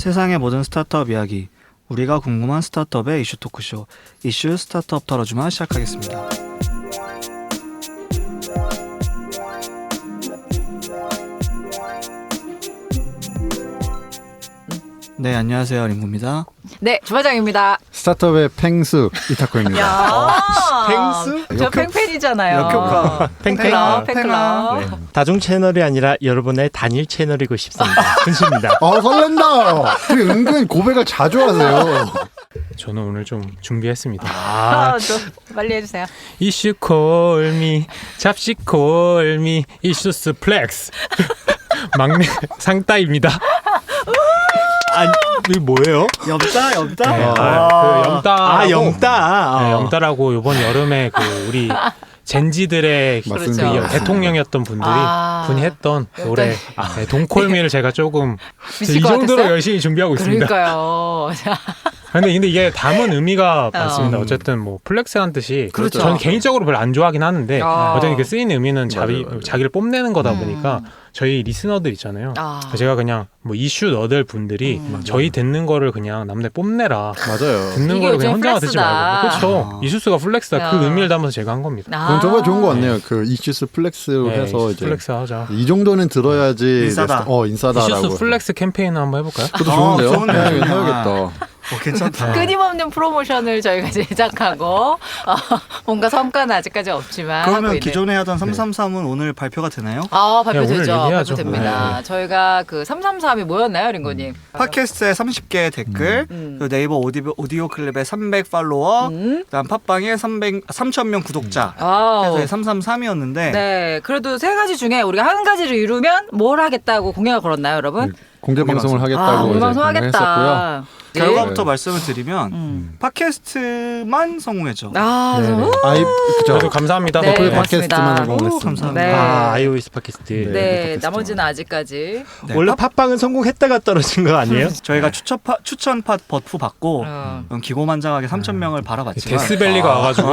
세상의 모든 스타트업 이야기, 우리가 궁금한 스타트업의 이슈 토크쇼, 이슈 스타트업 털어주마 시작하겠습니다. 네, 안녕하세요. 링구입니다. 네, 주과장입니다. 스타트업의 팽수 이타코입니다. 야, 팽수? 저 팽팬이잖아요. 역효과. 팬클럽. 네. 다중 채널이 아니라 여러분의 단일 채널이고 싶습니다. 훈수입니다. 설렌다. 되게 은근 고백을 자주 하세요. 저는 오늘 좀 준비했습니다. 또 빨리 해주세요. 이슈 콜미, 잡시 콜미, 이슈스 플렉스. 막내 상따입니다. 아니, 이게 뭐예요? 염따? 네, 아, 그 염따. 아, 염따. 네, 염따라고 이번 여름에 그 우리 젠지들의 맞습니다. 그 대통령이었던 분이 했던 염따. 노래 네, 동콜미를 제가 조금 미칠 이 것 정도로 같았어요? 열심히 준비하고 있습니다. 그러니까요. 근데 이게 담은 의미가 많습니다. 어쨌든 뭐 플렉스란 뜻이 그렇죠. 저는 개인적으로 별로 안 좋아하긴 하는데 아. 어쨌든 그 쓰이는 의미는 맞아요. 자기를 뽐내는 거다 보니까 저희 리스너들 있잖아요. 아. 제가 그냥 뭐 이슈 너들 분들이 저희 듣는 거를 그냥 남들 뽐내라. 맞아요. 듣는 이게 거를 그냥 요즘 혼자만 듣지 플렉스다. 말고. 그렇죠. 이슈스가 플렉스다. 그 야. 의미를 담아서 제가 한 겁니다. 그건 정말 좋은 것 같네요. 그 이슈스 플렉스로 네, 해서 이슈스 이제 플렉스 하자. 이 정도는 들어야지 인싸다. 인싸다라고. 이슈스 플렉스 캠페인 한번 해볼까요? 그것도 좋은데요. 좋은데요. 해야겠다. 괜찮다. 끊임없는 프로모션을 저희가 제작하고 뭔가 성과는 아직까지 없지만 하고 그러면 있는. 기존에 하던 333은 오늘 발표가 되나요? 아, 네, 오늘 발표되죠. 얘기해야죠. 발표됩니다. 저희가 그 333이 뭐였나요, 링고님? 팟캐스트에 30개 댓글, 그리고 네이버 오디오 클립에 300 팔로워, 그다음 팟빵에 3,000명 구독자. 아우. 그래서 333이었는데 네, 그래도 세 가지 중에 우리가 한 가지를 이루면 뭘 하겠다고 공약을 걸었나요, 여러분? 공개 방송을 아, 하겠다고 오늘 이제 방송 했었고요. 하겠다. 결과부터 네. 말씀을 드리면 팟캐스트만 성공했죠. 아, 네, 네. 그죠. 그래도 감사합니다. 네, 애플 맞습니다. 팟캐스트만 오, 성공했습니다. 감사합니다. 네. 아, iOS 팟캐스트. 네, 팟캐스트. 나머지는 아직까지. 네, 원래 팟빵은 성공했다가 떨어진 거 아니에요? 저희가 추천 팟 버프 받고 어. 기고만장하게 3,000명을 바라봤지만 데스밸리가 와가지고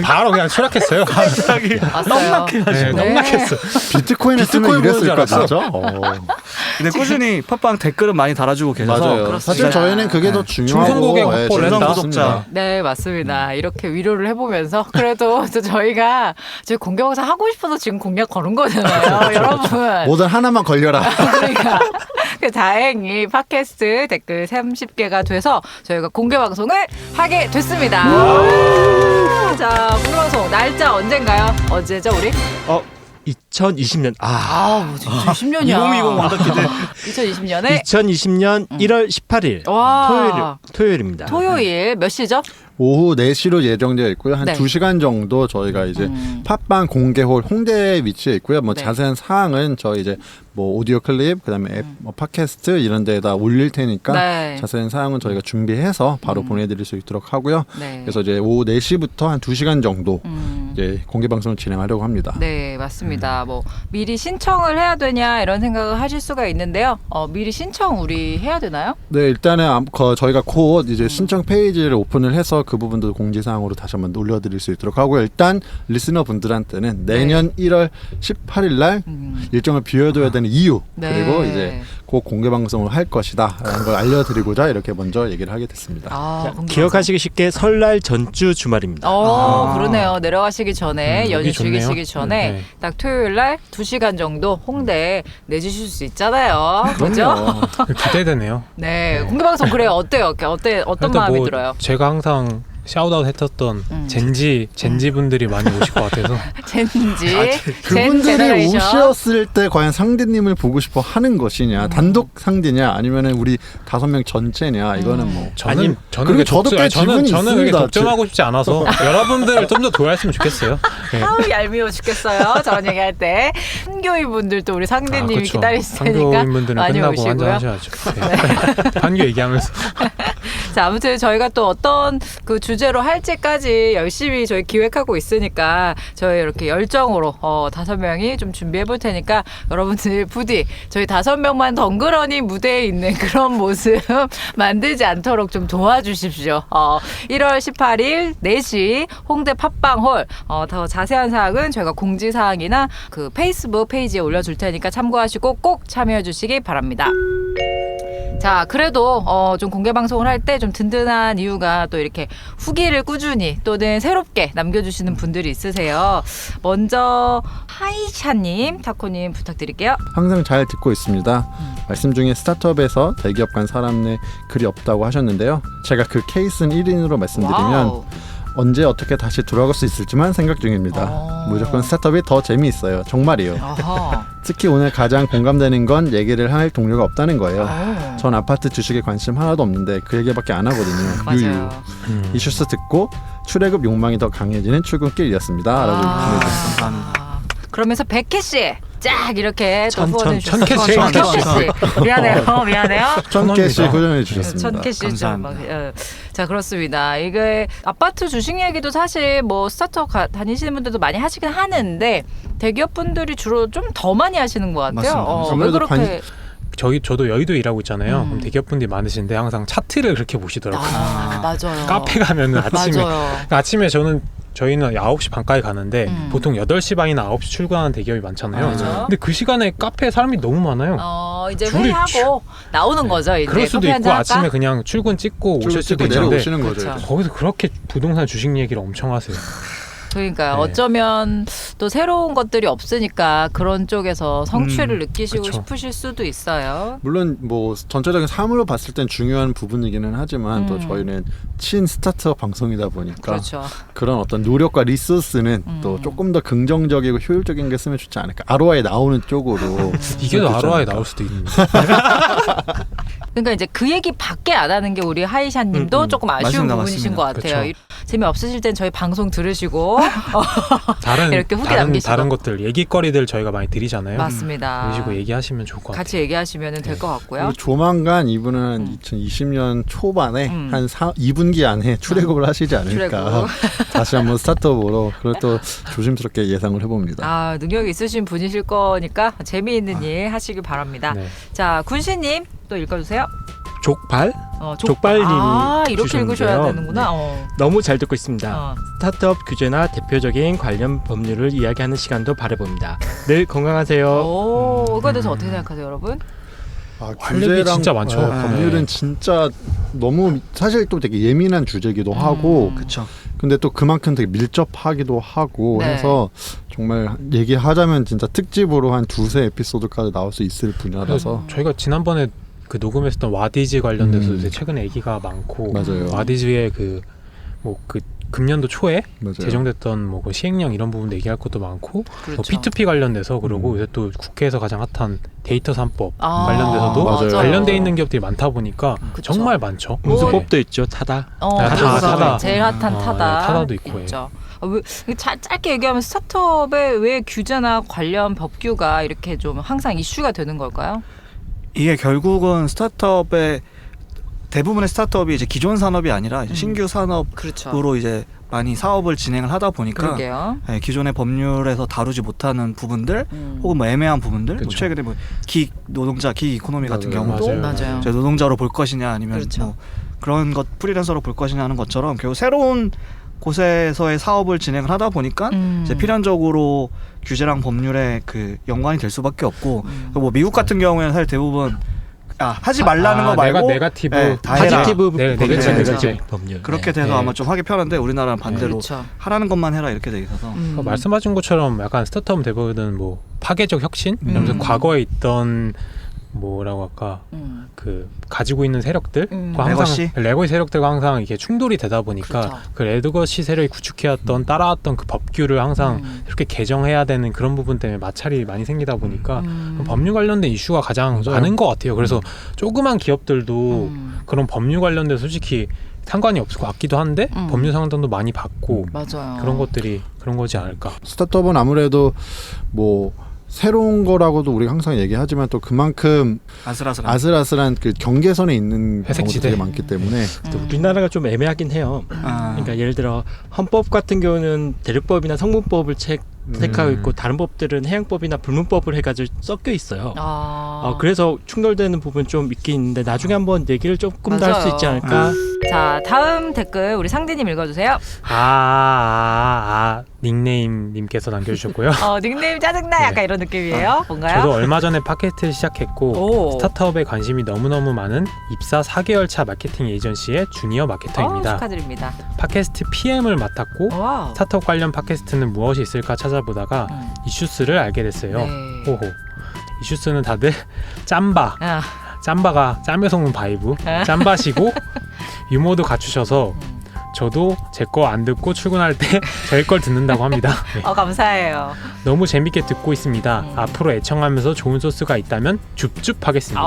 바로 그냥 추락했어요. 갑자기 왔어요. 네, 넉넉했어. 비트코인을 쓰면 비트코인 이랬을 보는 줄 거죠. 근데 꾸준히 팟빵 댓글은 많이 달아주고 계셔서 맞아요. 그렇습니다. 사실 저희는 그게 더 중요하고 중성고객 확보를 했다. 구독자. 네, 맞습니다. 이렇게 위로를 해보면서 그래도 또 저희가 저희 공개 방송 하고 싶어서 지금 공약 거는 거잖아요, 여러분. 뭐든 하나만 걸려라. 그러니까 다행히 팟캐스트 댓글 30개가 돼서 저희가 공개 방송을 하게 됐습니다. 자, 공개 방송 날짜 언젠가요? 언제죠, 우리? 2020년. 뭐 진짜 20년이야. 2020 원더키드 2020년에 2020년 1월 18일. 와. 토요일입니다. 토요일 몇 시죠? 오후 4시로 예정되어 있고요. 한 네. 2시간 정도 저희가 이제 팟빵 공개홀 홍대에 위치해 있고요. 뭐 네. 자세한 사항은 저희 이제 뭐 오디오 클립 그다음에 앱, 뭐 팟캐스트 이런 데에다 올릴 테니까 네. 자세한 사항은 저희가 준비해서 바로 보내드릴 수 있도록 하고요. 네. 그래서 이제 오후 4시부터 한 2시간 정도 이제 공개 방송을 진행하려고 합니다. 네, 맞습니다. 뭐 미리 신청을 해야 되냐 이런 생각을 하실 수가 있는데요. 미리 신청 우리 해야 되나요? 네, 일단은 저희가 곧 이제 신청 페이지를 오픈을 해서 그 부분도 공지사항으로 다시 한번 올려드릴 수 있도록 하고요. 일단 리스너 분들한테는 내년 1월 18일 날 일정을 비워둬야 되는 이유 네. 그리고 이제 곧 공개 방송을 할 것이다 라는 걸 알려드리고자 이렇게 먼저 얘기를 하게 됐습니다. 공개 기억하시기 쉽게 설날 전주 주말입니다. 그러네요. 내려가시기 전에 연휴 여기 좋네요. 즐기시기 전에 네. 딱 토요일 날 2시간 정도 홍대에 내주실 수 있잖아요. 그죠? 기대되네요. 네. 공개 방송 그래요. 어때요? 어떤 그래도 마음이 뭐 들어요? 제가 항상 샤웃아웃 했었던 젠지 분들이 많이 오실 것 같아서 젠지. 그분들이 제너레이션. 오셨을 때 과연 상대님을 보고 싶어 하는 것이냐 단독 상대냐 아니면은 우리 5명 전체냐 이거는 뭐 저는 그리고 그게 저도 꽤 저는 지분이 그게 있습니다. 독점하고 싶지 않아서 여러분들 좀 더 도와줬으면 좋겠어요. 네. 아우 얄미워 죽겠어요. 저런 얘기할 때. 판교인 분들도 우리 상대님이 그렇죠. 기다리실 테니까 판교인분들은 많이 끝나고 오시고요. 한잔하셔야죠. 네. 판교 얘기하면서 자, 아무튼 저희가 또 어떤 그 주제로 할지까지 열심히 저희 기획하고 있으니까 저희 이렇게 열정으로 5명이 좀 준비해 볼 테니까 여러분들 부디 저희 5명만 덩그러니 무대에 있는 그런 모습 만들지 않도록 좀 도와주십시오. 1월 18일 4시 홍대 팟빵홀 더 자세한 사항은 저희가 공지사항이나 그 페이스북 페이지에 올려줄 테니까 참고하시고 꼭 참여해 주시기 바랍니다. 자, 그래도 좀 공개 방송을 할 때 좀 든든한 이유가 또 이렇게 후기를 꾸준히 또는 새롭게 남겨주시는 분들이 있으세요. 먼저 하이샤님, 타코님 부탁드릴게요. 항상 잘 듣고 있습니다. 말씀 중에 스타트업에서 대기업 간 사람 내 글이 없다고 하셨는데요. 제가 그 케이스는 1인으로 말씀드리면 와우. 언제 어떻게 다시 돌아갈 수 있을지만 생각 중입니다. 무조건 스타트업이 더 재미있어요. 정말이에요. 어허. 특히 오늘 가장 공감되는 건 얘기를 할 동료가 없다는 거예요. 오. 전 아파트 주식에 관심 하나도 없는데 그 얘기밖에 안 하거든요. 맞아요. 이슈스 듣고 출애굽 욕망이 더 강해지는 출근길이었습니다. 라고 보내주셨습니다. 감사합니다. 그러면서 백혜 씨, 쫙 이렇게 또 후원해 천 주셨어요. 캐시. 미안해요. 미안해요. 1000개씩 후원해 주셨습니다. 천캐시 좀 감사합니다. 자, 그렇습니다. 이게 아파트 주식 얘기도 사실 뭐 스타트업 다니시는 분들도 많이 하시긴 하는데 대기업 분들이 주로 좀 더 많이 하시는 것 같아요. 맞습니다. 왜 아무래도 그렇게? 저도 여의도 일하고 있잖아요. 그럼 대기업분들이 많으신데 항상 차트를 그렇게 보시더라고요. 맞아요. 카페 가면은 아침에 맞아요. 아침에 저희는 9시 반까지 가는데 보통 8시 반이나 9시 출근하는 대기업이 많잖아요. 맞아요. 근데 그 시간에 카페에 사람이 너무 많아요. 이제 줄이 회의하고 나오는 거죠. 이제 그럴 수도 커피 있고 한잔 할까? 아침에 그냥 출근 찍고 오실 수도 있는데 내려오시는 거죠. 그렇죠. 거기서 그렇게 부동산 주식 얘기를 엄청 하세요. 그러니까 네. 어쩌면 또 새로운 것들이 없으니까 그런 쪽에서 성취를 느끼시고 그쵸. 싶으실 수도 있어요. 물론 뭐 전체적인 삶으로 봤을 땐 중요한 부분이기는 하지만 또 저희는 친 스타트업 방송이다 보니까 그렇죠. 그런 어떤 노력과 리소스는 또 조금 더 긍정적이고 효율적인 게 쓰면 좋지 않을까. ROI 나오는 쪽으로 이게 쓰면 좋지 ROI 않을까. 나올 수도 있는데. 그러니까 이제 그 얘기 밖에 안 하는 게 우리 하이샤님도 조금 아쉬운 맞습니다, 부분이신 맞습니다. 것 같아요. 그쵸. 재미없으실 땐 저희 방송 들으시고 이렇게 후기 남기시고. 다른 것들 얘기거리들 저희가 많이 드리잖아요. 맞습니다. 그러시고 얘기하시면 좋을 것 같아요. 같이 얘기하시면 될 것 같고요. 그리고 조만간 이분은 한 2020년 초반에 한 2분기 안에 출애굽을 하시지 않을까. 다시 한번 스타트업으로 그걸 또 조심스럽게 예상을 해봅니다. 능력이 있으신 분이실 거니까 재미있는 일 하시길 바랍니다. 네. 자, 군씨님 또 읽어주세요. 족발? 족발님이 이렇게 주셨는데요. 읽으셔야 되는구나. 너무 잘 듣고 있습니다. 어. 스타트업 규제나 대표적인 관련 법률을 이야기하는 시간도 바라봅니다. 늘 건강하세요. 이거에 대해서 어떻게 생각하세요, 여러분? 할 얘기 진짜 많죠. 법률은 네. 진짜 너무 사실 또 되게 예민한 주제기도 하고 그렇죠. 근데 또 그만큼 되게 밀접하기도 하고 네. 해서 정말 얘기하자면 진짜 특집으로 한 2-3 에피소드까지 나올 수 있을 분야라서 저희가 지난번에 그 녹음했었던 와디즈 관련돼서 이제 최근에 얘기가 많고 맞아요. 와디즈의 그 금년도 초에 맞아요. 제정됐던 뭐 그 시행령 이런 부분 얘기할 것도 많고 그렇죠. 뭐 P2P 관련돼서 그러고 요새 또 국회에서 가장 핫한 데이터 3법 관련돼서도 맞아요. 관련돼 있는 기업들이 많다 보니까 그쵸. 정말 많죠. 운수법도 있죠. 타다. 타다. 제일 핫한 타다. 네, 타다도 있고, 있죠. 짧게 얘기하면 스타트업에 왜 규제나 관련 법규가 이렇게 좀 항상 이슈가 되는 걸까요? 이게 결국은 스타트업의 대부분의 스타트업이 이제 기존 산업이 아니라 이제 신규 산업으로 그렇죠. 이제 많이 사업을 진행을 하다 보니까 그러게요. 네, 기존의 법률에서 다루지 못하는 부분들 혹은 뭐 애매한 부분들 뭐 그쵸. 최근에 뭐 기익 노동자 기익 이코노미 같은 맞아요. 경우도 맞아요. 이제 노동자로 볼 것이냐 아니면 그렇죠. 뭐 그런 것 프리랜서로 볼 것이냐 하는 것처럼 결국 새로운 곳에서의 사업을 진행을 하다 보니까 이제 필연적으로 규제랑 법률에 그 연관이 될 수밖에 없고 뭐 미국 같은 경우에는 사실 대부분 하지 말라는 거 말고 네가티브 네, 다 해라. 파지티브 네, 법률, 네, 네거티브 법률. 그렇게 돼서 네. 아마 좀 하기 편한데 우리나라는 반대로 그렇죠. 하라는 것만 해라 이렇게 돼 있어서 말씀하신 것처럼 약간 스타트업 대부분은 뭐 파괴적 혁신 이러면서 과거에 있던 뭐라고 할까 그 가지고 있는 세력들 레거시 세력들과 항상 이게 충돌이 되다 보니까 그렇죠. 그 레거시 세력이 구축해왔던 따라왔던 그 법규를 항상 이렇게 개정해야 되는 그런 부분 때문에 마찰이 많이 생기다 보니까 법률 관련된 이슈가 가장 많은 것 같아요. 그래서 조그만 기업들도 그런 법률 관련된 솔직히 상관이 없을 것 같기도 한데 법률 상담도 많이 받고 맞아요. 그런 것들이 그런 거지 않을까. 스타트업은 아무래도 뭐 새로운 거라고도 우리가 항상 얘기하지만 또 그만큼 아슬아슬한 그 경계선에 있는 경우도 회색지대. 되게 많기 때문에 우리나라가 좀 애매하긴 해요. 그러니까 예를 들어 헌법 같은 경우는 대륙법이나 성문법을 택하고 있고 다른 법들은 해양법이나 불문법을 해가지고 섞여 있어요. 그래서 충돌되는 부분 좀 있긴 있는데 나중에 한번 얘기를 조금 더 할 수 있지 않을까. 자, 다음 댓글 우리 상대님 읽어주세요. 닉네임님께서 남겨주셨고요. 닉네임 짜증나 네. 약간 이런 느낌이에요. 뭔가요? 저도 얼마 전에 팟캐스트를 시작했고 오. 스타트업에 관심이 너무너무 많은 입사 4개월 차 마케팅 에이전시의 주니어 마케터입니다. 축하드립니다. 팟캐스트 PM을 맡았고 와우. 스타트업 관련 팟캐스트는 무엇이 있을까 찾아보다가 이슈스를 알게 됐어요. 네. 호호. 이슈스는 다들 짬바. 아. 짬바가 짬에 속는 바이브. 아. 짬바시고 유머도 갖추셔서 저도 제 거 안 듣고 출근할 때 저희 걸 듣는다고 합니다. 네. 감사해요. 너무 재밌게 듣고 있습니다. 앞으로 애청하면서 좋은 소스가 있다면 줍줍 하겠습니다.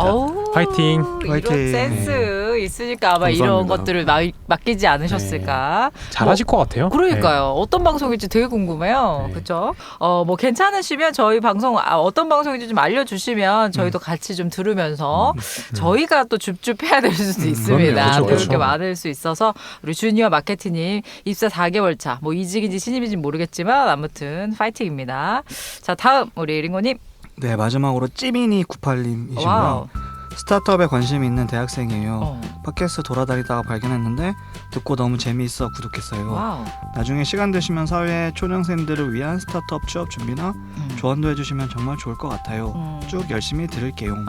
화이팅! 이런 화이팅. 센스 있으니까 아마 감사합니다. 이런 것들을 맡기지 않으셨을까. 잘하실 것 같아요. 그러니까요. 어떤 방송일지 되게 궁금해요. 네. 그렇죠? 뭐 괜찮으시면 저희 방송 어떤 방송인지 좀 알려주시면 저희도 같이 좀 들으면서 저희가 또 줍줍해야 될 수도 있습니다. 그럼요. 배울 그렇죠. 게 많을 수 있어서 우리 주니어 마케팅님 입사 4개월 차, 뭐 이직인지 신입인지 모르겠지만 아무튼 파이팅입니다. 자, 다음 우리 링고님. 네, 마지막으로 찌민이 98님이시고요. 와우. 스타트업에 관심이 있는 대학생이에요. 어. 팟캐스트 돌아다니다가 발견했는데 듣고 너무 재미있어 구독했어요. 와우. 나중에 시간 되시면 사회 초년생들을 위한 스타트업 취업 준비나 조언도 해주시면 정말 좋을 것 같아요. 쭉 열심히 들을게요.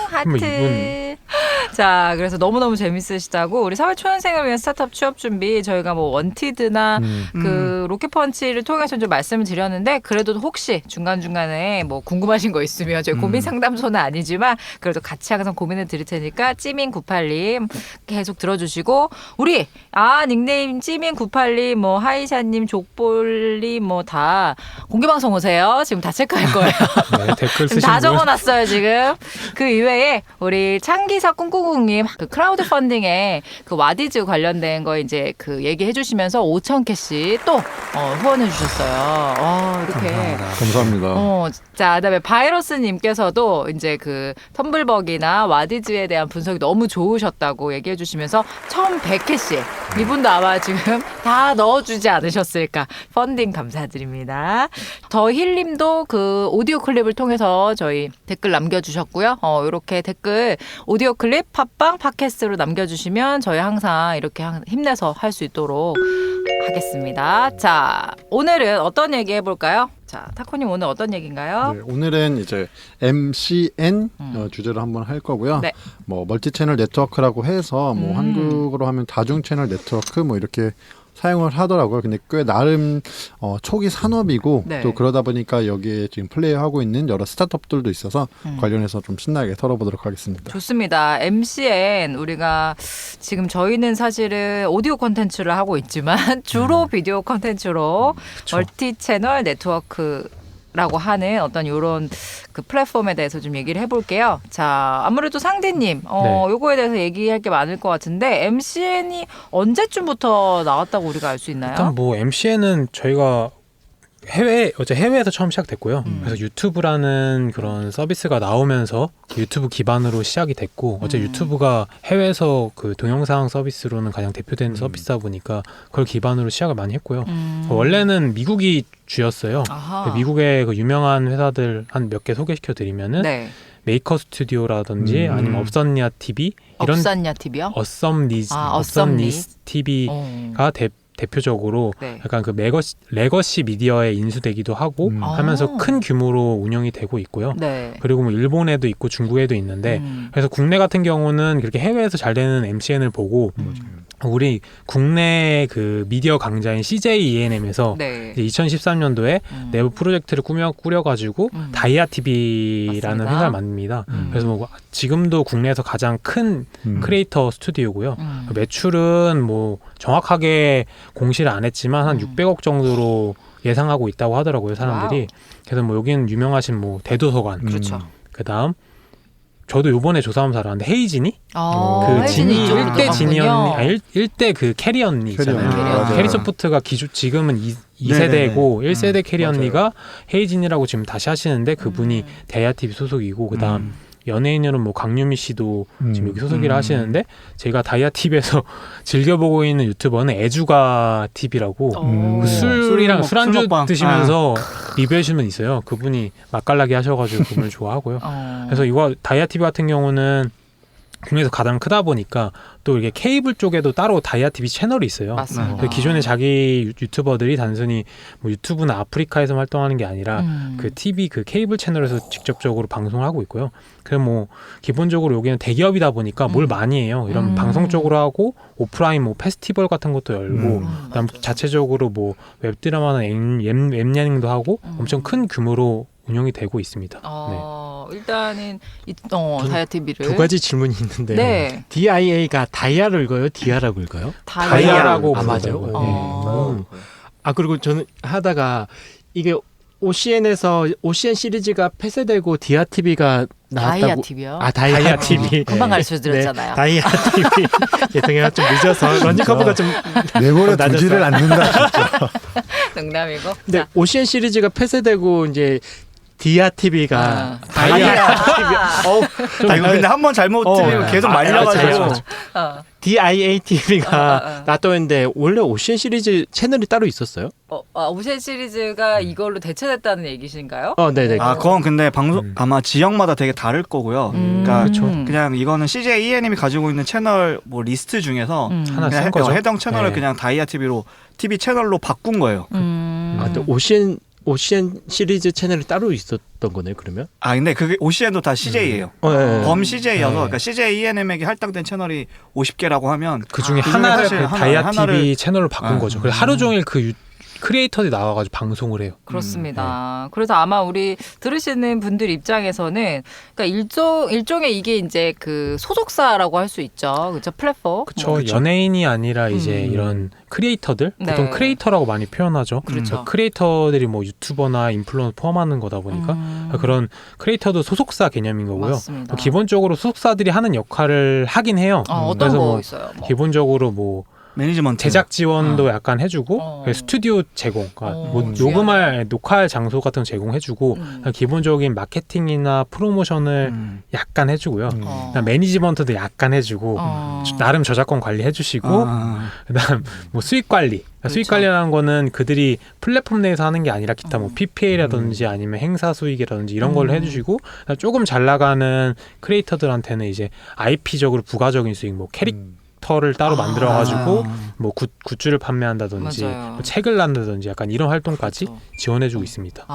하트. 자, 그래서 너무너무 재밌으시다고 우리 사회초년생을 위한 스타트업 취업 준비 저희가 뭐 원티드나 그 로켓펀치를 통해서 좀 말씀을 드렸는데 그래도 혹시 중간중간에 뭐 궁금하신 거 있으면 저희 고민 상담소는 아니지만 그래도 같이 항상 고민을 드릴 테니까 찌민98님 계속 들어주시고 우리 닉네임 찌민98님 뭐 하이샤님 족볼님 뭐 다 공개방송 오세요. 지금 다 체크할 거예요. 네, 댓글 지금 쓰신 다 분 적어놨어요 지금. 그 이외에 우리 창기사 꿍꿍꿍님 그 크라우드 펀딩에 그 와디즈 관련된 거 이제 그 얘기해주시면서 5,000캐시 또 후원해주셨어요. 이렇게. 감사합니다. 자, 그다음에 바이러스님께서도 이제 그 텀블벅이나 와디즈에 대한 분석이 너무 좋으셨다고 얘기해주시면서 1,100캐시 이분도 아마 지금 다 넣어주지 않으셨을까. 펀딩 감사드립니다. 더 힐님도 그 오디오 클립을 통해서 저희 댓글 남겨주셨고요. 이렇게 댓글 오디오 클립, 팟빵, 팟캐스트로 남겨주시면 저희 항상 이렇게 힘내서 할 수 있도록 하겠습니다. 자, 오늘은 어떤 얘기 해볼까요? 자, 타코님 오늘 어떤 얘기인가요? 네, 오늘은 이제 MCN 주제로 한번 할 거고요. 네. 뭐 멀티 채널 네트워크라고 해서 뭐 한국어로 하면 다중 채널 네트워크 뭐 이렇게 사용을 하더라고요. 근데 꽤 나름 초기 산업이고 네. 또 그러다 보니까 여기에 지금 플레이하고 있는 여러 스타트업들도 있어서 관련해서 좀 신나게 털어보도록 하겠습니다. 좋습니다. MCN 우리가 지금 저희는 사실은 오디오 콘텐츠를 하고 있지만 주로 비디오 콘텐츠로 멀티 채널 네트워크라고 하는 어떤 이런 그 플랫폼에 대해서 좀 얘기를 해볼게요. 자, 아무래도 상대님, 네. 요거에 대해서 얘기할 게 많을 것 같은데 MCN이 언제쯤부터 나왔다고 우리가 알 수 있나요? 일단 뭐 MCN은 저희가 해외에서 처음 시작됐고요. 그래서 유튜브라는 그런 서비스가 나오면서 유튜브 기반으로 시작이 됐고 어제 유튜브가 해외에서 그 동영상 서비스로는 가장 대표되는 서비스다 보니까 그걸 기반으로 시작을 많이 했고요. 원래는 미국이 주였어요. 아하. 미국의 그 유명한 회사들 한 몇 개 소개시켜 드리면은 네. 메이커 스튜디오라든지 아니면 업선야 TV 이런 업산야 TV요? 어썸니스 어썸니스. TV가 대표적으로 네. 약간 그 레거시 미디어에 인수되기도 하고 하면서 큰 규모로 운영이 되고 있고요. 네. 그리고 뭐 일본에도 있고 중국에도 있는데 그래서 국내 같은 경우는 그렇게 해외에서 잘 되는 MCN을 보고 우리 국내 그 미디어 강자인 CJ ENM에서 네. 2013년도에 내부 프로젝트를 꾸려가지고 다이아 TV라는 맞습니다. 회사를 만듭니다. 그래서 뭐 지금도 국내에서 가장 큰 크리에이터 스튜디오고요. 매출은 뭐 정확하게 공시를 안 했지만 한 600억 정도로 예상하고 있다고 하더라고요, 사람들이. 와우. 그래서 뭐 여기는 유명하신 뭐 대도서관, 그렇죠. 그다음 저도 요번에 조사하면서 알았는데 헤이진이 그 진이 이쪽으로 1대 진이 갔군요. 언니, 1대 그 캐리 언니 있잖아요. 캐리 언니. 맞아요. 캐리소프트가 지금은 2세대고 1세대 캐리 맞아요. 언니가 헤이진이라고 지금 다시 하시는데 그분이 다이아TV 소속이고 그다음 연예인으로는 뭐 강유미 씨도 지금 여기 소속이라 하시는데 제가 다이아TV에서 즐겨보고 있는 유튜버는 애주가 TV라고 그 술이랑 술안주 먹방. 드시면서 리뷰해주시는 분 있어요. 그분이 맛깔나게 하셔가지고 그분을 좋아하고요. 그래서 이거 다이아TV 같은 경우는 국내에서 가장 크다 보니까 또 이게 케이블 쪽에도 따로 다이아 TV 채널이 있어요. 맞습니다. 그 기존에 자기 유튜버들이 단순히 뭐 유튜브나 아프리카에서 활동하는 게 아니라 그 TV 그 케이블 채널에서 직접적으로 방송을 하고 있고요. 그래서 뭐 기본적으로 여기는 대기업이다 보니까 뭘 많이 해요. 이런 방송 쪽으로 하고 오프라인 뭐 페스티벌 같은 것도 열고 그다음 자체적으로 뭐 웹드라마나 웹예능도 하고 엄청 큰 규모로 운영이 되고 있습니다. 일단은 다이아 TV를 두 가지 질문이 있는데요. 네. DIA가 다이아로 읽어요? 디아라고 읽어요? 다이아라고 아, 맞아요. 부르더라고요. 그리고 저는 하다가 이게 OCN에서 OCN 시리즈가 폐쇄되고 디아 TV가 나왔다고. 다이아 TV요? 다이아 TV. 금방 가르쳐드렸잖아요. 네, 다이아 TV. 예통이가 좀 늦어서 런지 커브가 좀 내버려 낮았어요. 두지를 않는다 진짜. 농담이고. 근데 자. OCN 시리즈가 폐쇄되고 이제 디아 TV가 다이아 아, 이거 근데 한 번 잘못 들리면 계속 말려가지고. DIA TV가 나왔는데 원래 OCN 시리즈 채널이 따로 있었어요? 오션 시리즈가 이걸로 대체됐다는 얘기신가요? 네네. 그건 근데 방송 아마 지역마다 되게 다를 거고요. 그러니까 그냥 이거는 CJ ENM이 가지고 있는 채널 뭐 리스트 중에서 하나 그냥 쓴 거죠. 해당 채널을 네. 그냥 다이아 TV로 TV 채널로 바꾼 거예요. 또 OCN 시리즈 채널이 따로 있었던 거네요, 그러면? 근데 그게 OCN도 다 CJ예요. 네. 범 CJ여서 그러니까 CJ ENM에게 할당된 채널이 50개라고 하면 그 중에 그중에 하나를 사실 다이아 하나를- TV 채널로 바꾼 거죠. 그래서 하루 종일 그 크리에이터들이 나와가지고 방송을 해요. 그렇습니다. 그래서 아마 우리 들으시는 분들 입장에서는 그러니까 일종의 이게 이제 그 소속사라고 할 수 있죠. 그렇죠? 플랫폼. 그렇죠. 연예인이 아니라 이제 이런 크리에이터들 보통 네. 크리에이터라고 많이 표현하죠. 그렇죠. 크리에이터들이 뭐 유튜버나 인플루언서 포함하는 거다 보니까 그런 크리에이터도 소속사 개념인 거고요. 맞습니다. 기본적으로 소속사들이 하는 역할을 하긴 해요. 어떤 그래서 거 뭐 있어요? 뭐. 기본적으로 뭐 매니지먼트 제작 지원도 약간 해주고 스튜디오 제공, 그러니까 뭐 녹화할 장소 같은 거 제공해주고 기본적인 마케팅이나 프로모션을 약간 해주고요. 그다음 매니지먼트도 약간 해주고 나름 저작권 관리 해주시고 그다음 뭐 수익 관리. 그렇죠. 수익 관리라는 거는 그들이 플랫폼 내에서 하는 게 아니라 기타 뭐 PPL이라든지 아니면 행사 수익이라든지 이런 걸 해주시고 조금 잘 나가는 크리에이터들한테는 이제 IP적으로 부가적인 수익, 뭐 캐릭터를 따로 만들어가지고 뭐 굿즈를 판매한다든지 맞아요. 뭐 책을 난다든지 약간 이런 활동까지 그렇죠. 지원해주고 있습니다.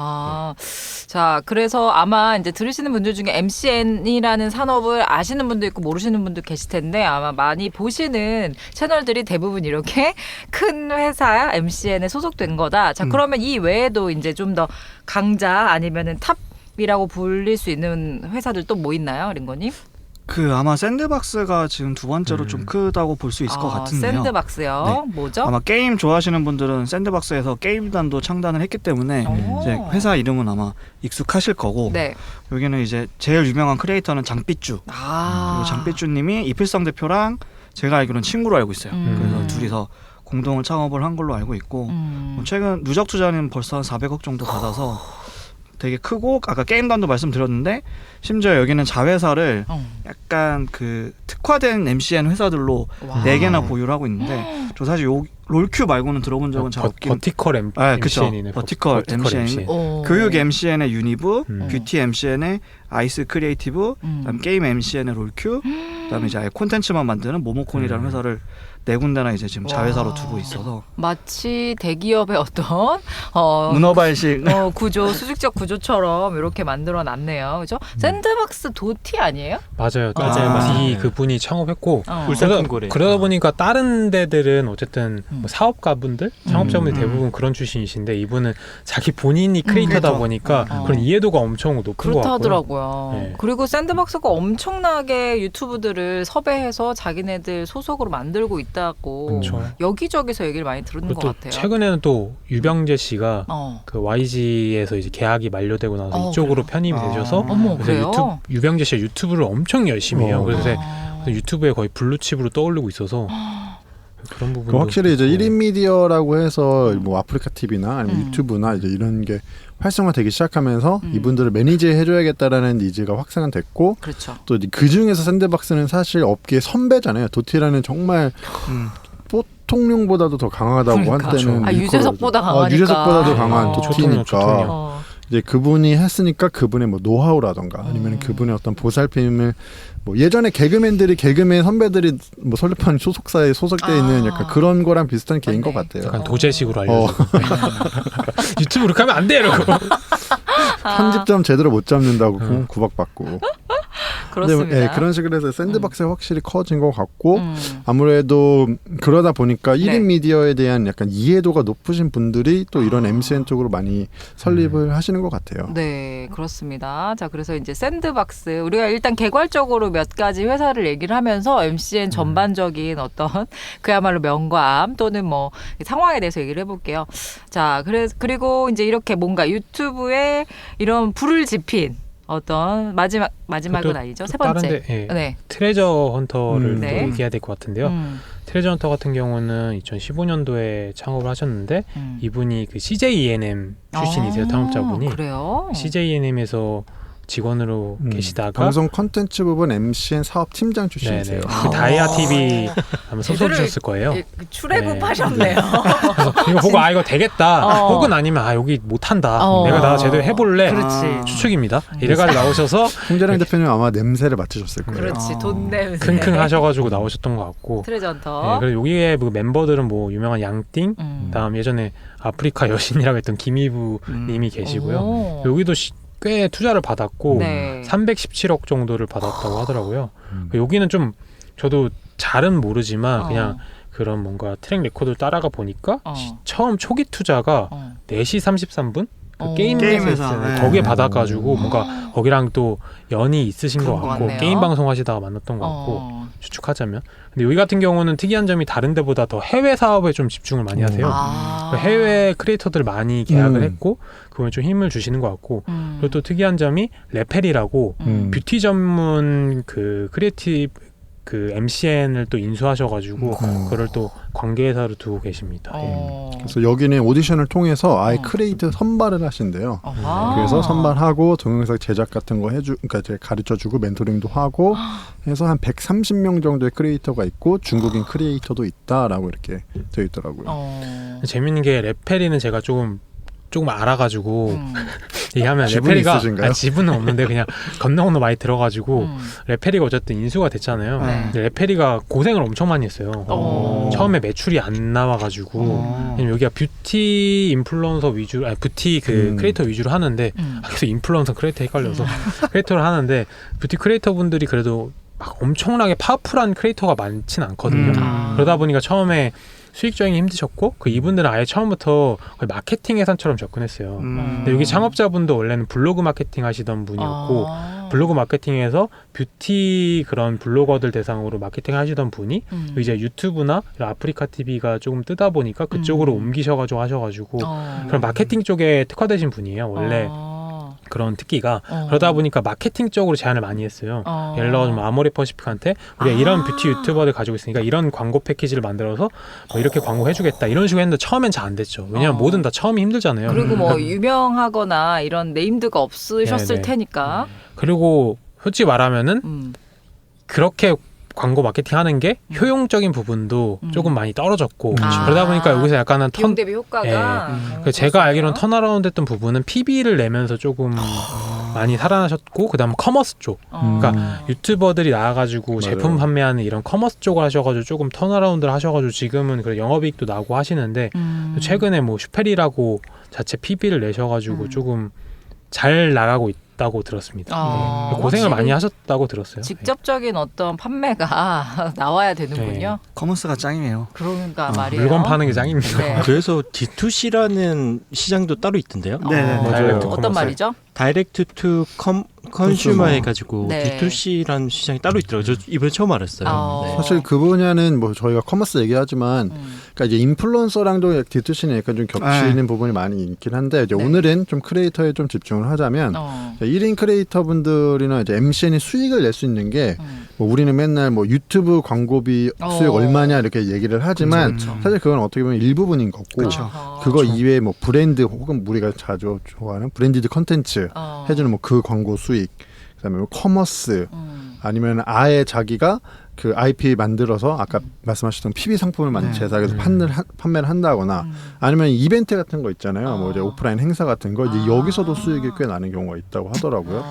자, 그래서 아마 이제 들으시는 분들 중에 MCN이라는 산업을 아시는 분도 있고 모르시는 분도 계실 텐데 아마 많이 보시는 채널들이 대부분 이렇게 큰 회사 MCN에 소속된 거다. 자, 그러면 이 외에도 이제 좀 더 강자 아니면은 탑이라고 불릴 수 있는 회사들 또 뭐 있나요, 링고님? 아마 샌드박스가 지금 두 번째로 좀 크다고 볼 수 있을 것 같은데요. 샌드박스요. 네. 뭐죠? 아마 게임 좋아하시는 분들은 샌드박스에서 게임단도 창단을 했기 때문에 이제 회사 이름은 아마 익숙하실 거고 네. 여기는 이제 제일 유명한 크리에이터는 장삐쭈. 그리고 장삐쭈님이 이필성 대표랑 제가 알기로는 친구로 알고 있어요. 그래서 둘이서 공동을 창업을 한 걸로 알고 있고 최근 누적 투자는 벌써 한 400억 정도 받아서 되게 크고 아까 게임단도 말씀드렸는데 심지어 여기는 자회사를 약간 그 특화된 MCN 회사들로 4개나 보유를 하고 있는데 저 사실 롤큐 말고는 들어본 적은 잘 없긴. 버티컬 그쵸. MCN이네. 버티컬 MCN. 교육 MCN의 유니브, 뷰티 MCN의 아이스 크리에이티브, 그다음 게임 MCN의 롤큐, 그다음에 이제 아예 콘텐츠만 만드는 모모콘이라는 회사를 4군데나 이제 지금 자회사로 두고 있어서 마치 대기업의 어떤 문어발식 구조, 수직적 구조처럼 이렇게 만들어 놨네요. 그죠? 샌드박스 도티 아니에요? 맞아요. 맞아요. 그분이 창업했고 울산 큰고래. 그러다 보니까 다른 데들은 어쨌든 뭐 사업가분들, 창업자분들 대부분 그런 출신이신데 이분은 자기 본인이 크리에이터다 보니까 그런 이해도가 엄청 높은 것 같고요. 그렇다더라고요. 네. 그리고 샌드박스가 엄청나게 유튜브들을 섭외해서 자기네들 소속으로 만들고 있다고 그렇죠. 여기저기서 얘기를 많이 들은 것 또 같아요. 최근에는 또 유병재 씨가 그 YG에서 이제 계약이 만료되고 나서 이쪽으로 편입이 되셔서 어머, 그래요? 유병재 씨가 유튜브를 엄청 열심히 해요. 그래서 유튜브에 거의 블루칩으로 떠오르고 있어서 그런 부분도 확실히 이제 1인 미디어라고 해서 뭐 아프리카 TV나 아니면 유튜브나 이제 이런 게 활성화되기 시작하면서 이분들을 매니지해줘야겠다라는 니즈가 확산됐고 그렇죠. 또 그 중에서 샌드박스는 사실 업계 선배잖아요. 도티라는 정말 보통령보다도 더 강하다고 그러니까. 한때는 유재석보다 강하니까. 유재석보다도 강한 어. 도티니까 초통령. 이제 그분이 했으니까 그분의 뭐 노하우라던가 아니면 그분의 어떤 보살핌을 뭐 예전에 개그맨 선배들이 뭐 설레판 소속사에 소속돼 있는 약간 그런 거랑 비슷한 개인 것 같아요. 약간 도제식으로 알려주고 유튜브 그렇게 하면 안 돼 이러고 편집점 제대로 못 잡는다고 구박받고. 그렇습니다. 네, 그런 식으로 해서 샌드박스가 확실히 커진 것 같고 아무래도 그러다 보니까 1인 미디어에 대한 약간 이해도가 높으신 분들이 또 이런 MCN 쪽으로 많이 설립을 하시는 것 같아요. 네, 그렇습니다. 자, 그래서 이제 샌드박스 우리가 일단 개괄적으로 몇 가지 회사를 얘기를 하면서 MCN 전반적인 어떤 그야말로 명과암 또는 뭐 상황에 대해서 얘기를 해볼게요. 자, 그리고 이제 이렇게 뭔가 유튜브에 이런 불을 지핀 어떤 마지막은 아니죠? 세 번째. 다른데, 예. 네. 트레저 헌터를 또 네. 얘기해야 될 것 같은데요. 트레저 헌터 같은 경우는 2015년도에 창업을 하셨는데 이분이 그 CJENM 출신이세요. 창업자분이. 그래요? CJENM에서 직원으로 계시다가 방송 콘텐츠 부분 MCN 사업 팀장 출신이세요. 그 다이아 TV 아마 소속이셨을 거예요. 출애굽하셨네요. 그래서 이거 보고 이거 되겠다. 혹은 아니면 여기 못한다. 내가 제대로 해볼래. 그렇지. 추측입니다. 이래가지고 나오셔서 홍재랑 대표님 아마 냄새를 맡으셨을 거예요. 그렇지. 돈 냄새. 킁킁 하셔가지고 나오셨던 것 같고. 트레저 헌터. 네, 그리고 여기에 뭐 멤버들은 뭐 유명한 양띵, 다음 예전에 아프리카 여신이라고 했던 김이부 님이 계시고요. 여기도 꽤 투자를 받았고 네. 317억 정도를 받았다고 하더라고요. 여기는 좀 저도 잘은 모르지만 그냥 그런 뭔가 트랙 레코드를 따라가 보니까 처음 초기 투자가 4시 33분? 그 게임 회사 거기에 받아가지고 뭔가 거기랑 또 연이 있으신 것 같고 게임 방송 하시다가 만났던 것 같고 추측하자면. 근데 여기 같은 경우는 특이한 점이 다른 데보다 더 해외 사업에 좀 집중을 많이 하세요. 해외 크리에이터들 많이 계약을 했고 그거에 좀 힘을 주시는 것 같고 그리고 또 특이한 점이 레펠이라고 뷰티 전문 그 크리에이티브 그 MCN을 또 인수하셔가지고 그걸 또 관계회사로 두고 계십니다. 그래서 여기는 오디션을 통해서 아예 크리에이터 선발을 하신대요. 그래서 선발하고 동영상 제작 같은 거 그러니까 가르쳐주고 멘토링도 하고 해서 한 130명 정도의 크리에이터가 있고 중국인 크리에이터도 있다라고 이렇게 되어 있더라고요. 재밌는 게 레펠이는 제가 조금 알아가지고 얘기하면 지분이 레페리가 있으신가요? 지분은 없는데 그냥 건너건너 많이 들어가지고 레페리가 어쨌든 인수가 됐잖아요. 근데 레페리가 고생을 엄청 많이 했어요. 처음에 매출이 안 나와가지고 왜냐면 여기가 뷰티 인플루언서 위주로 뷰티 그 크리에이터 위주로 하는데 그래서 인플루언서 크리에이터 헷갈려서 크리에이터를 하는데 뷰티 크리에이터 분들이 그래도 막 엄청나게 파워풀한 크리에이터가 많진 않거든요. 그러다 보니까 처음에 수익 조행이 힘드셨고 그 이분들은 아예 처음부터 거의 마케팅 회사처럼 접근했어요. 근데 여기 창업자분도 원래는 블로그 마케팅 하시던 분이었고 블로그 마케팅에서 뷰티 그런 블로거들 대상으로 마케팅 하시던 분이 이제 유튜브나 아프리카 TV가 조금 뜨다 보니까 그쪽으로 옮기셔가지고 하셔가지고 그런 마케팅 쪽에 특화되신 분이에요. 원래 그런 특기가 그러다 보니까 마케팅 쪽으로 제안을 많이 했어요. 예를 들어 뭐 아모레 퍼시픽한테 우리가 이런 뷰티 유튜버들 가지고 있으니까 이런 광고 패키지를 만들어서 뭐 이렇게 광고 해주겠다 이런 식으로 했는데 처음엔 잘 안 됐죠. 왜냐면 뭐든 다 처음이 힘들잖아요. 그리고 뭐 유명하거나 이런 네임드가 없으셨을 네네. 테니까. 그리고 솔직히 말하면은 그렇게 광고 마케팅 하는 게 효용적인 부분도 조금 많이 떨어졌고 그러다 보니까 여기서 약간은 비용 대비 효과가 제가 알기로는 턴어라운드 했던 부분은 PB를 내면서 조금 많이 살아나셨고 그다음 커머스 쪽 그러니까 유튜버들이 나와가지고 맞아요. 제품 판매하는 이런 커머스 쪽을 하셔가지고 조금 턴어라운드를 하셔가지고 지금은 그래 영업이익도 나고 하시는데 최근에 뭐 슈페리라고 자체 PB를 내셔가지고 조금 잘 나가고 있다고 들었습니다. 네. 고생을 많이 하셨다고 들었어요. 직접적인 어떤 판매가 나와야 되는군요. 커머스가 짱이에요. 그러니까 말이에요. 물건 파는 게 짱입니다. 네. 그래서 D2C라는 시장도 따로 있던데요. 네, 맞아요. 어떤 말이죠? 다이렉트 투 컨슈머 해가지고 네. D2C라는 시장이 따로 있더라고요. 저 이번에 처음 알았어요. 네. 사실 그 분야는 뭐 저희가 커머스 얘기하지만 그러니까 이제 인플루언서랑도 D2C는 약간 좀 겹치는 부분이 많이 있긴 한데 이제 오늘은 좀 크리에이터에 좀 집중을 하자면 1인 크리에이터 분들이나 이제 MCN이 수익을 낼 수 있는 게 뭐 우리는 맨날 뭐 유튜브 광고비 수익 얼마냐 이렇게 얘기를 하지만 사실 그건 어떻게 보면 일부분인 거고 그거 이외에 뭐 브랜드 혹은 우리가 자주 좋아하는 브랜디드 컨텐츠 해주는 뭐 그 광고 수익 그다음에 뭐 커머스 아니면 아예 자기가 그 IP 만들어서 아까 말씀하셨던 PB 상품을 만든 네. 제작해서 판매를 한다거나 아니면 이벤트 같은 거 있잖아요. 뭐 이제 오프라인 행사 같은 거 이제 여기서도 수익이 꽤 나는 경우가 있다고 하더라고요.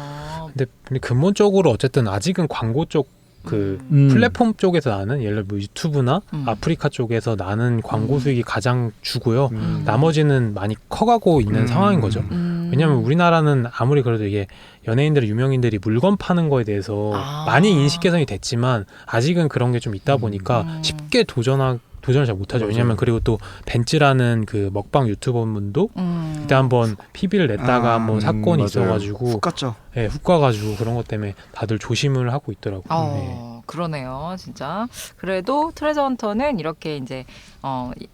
근데 근본적으로 어쨌든 아직은 광고 쪽 그 플랫폼 쪽에서 나는 예를 들어 뭐 유튜브나 아프리카 쪽에서 나는 광고 수익이 가장 주고요. 나머지는 많이 커가고 있는 상황인 거죠. 왜냐하면 우리나라는 아무리 그래도 이게 연예인들, 유명인들이 물건 파는 거에 대해서 많이 인식 개선이 됐지만 아직은 그런 게 좀 있다 보니까 쉽게 도전을 잘 못하죠. 왜냐하면 그리고 또 벤츠라는 그 먹방 유튜버분도 그때 한번 PB를 냈다가 한번 사건이 맞아요. 있어가지고 훅 갔죠. 네, 훅 가가지고 그런 것 때문에 다들 조심을 하고 있더라고요. 네. 그러네요, 진짜. 그래도 트레저 헌터는 이렇게 이제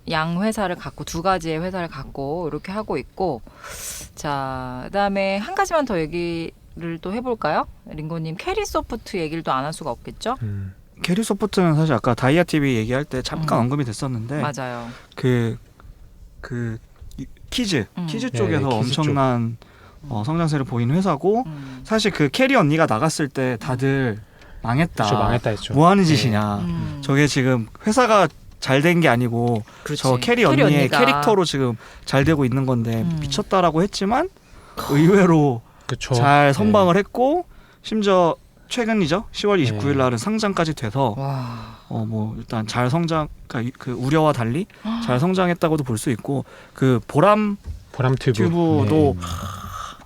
양 회사를 갖고 두 가지의 회사를 갖고 이렇게 하고 있고, 자, 그다음에 한 가지만 더 얘기를 또 해볼까요? 링고님, 캐리소프트 얘기를 또 안 할 수가 없겠죠? 캐리소프트는 사실 아까 다이아 TV 얘기할 때 잠깐 언급이 됐었는데 맞아요. 그 키즈 쪽에서 네, 키즈 엄청난 성장세를 보이는 회사고 사실 그 캐리 언니가 나갔을 때 다들 망했다. 그렇죠, 망했다 했죠. 뭐 하는 짓이냐. 저게 지금 회사가 잘 된 게 아니고 저 캐리 언니의 언니가. 캐릭터로 지금 잘 되고 있는 건데 미쳤다라고 했지만 의외로 그쵸. 잘 선방을 했고 심지어 최근이죠. 10월 29일 날은 상장까지 돼서 와. 뭐 일단 잘 성장, 그러니까 그 우려와 달리 잘 성장했다고도 볼 수 있고 그 보람 튜브도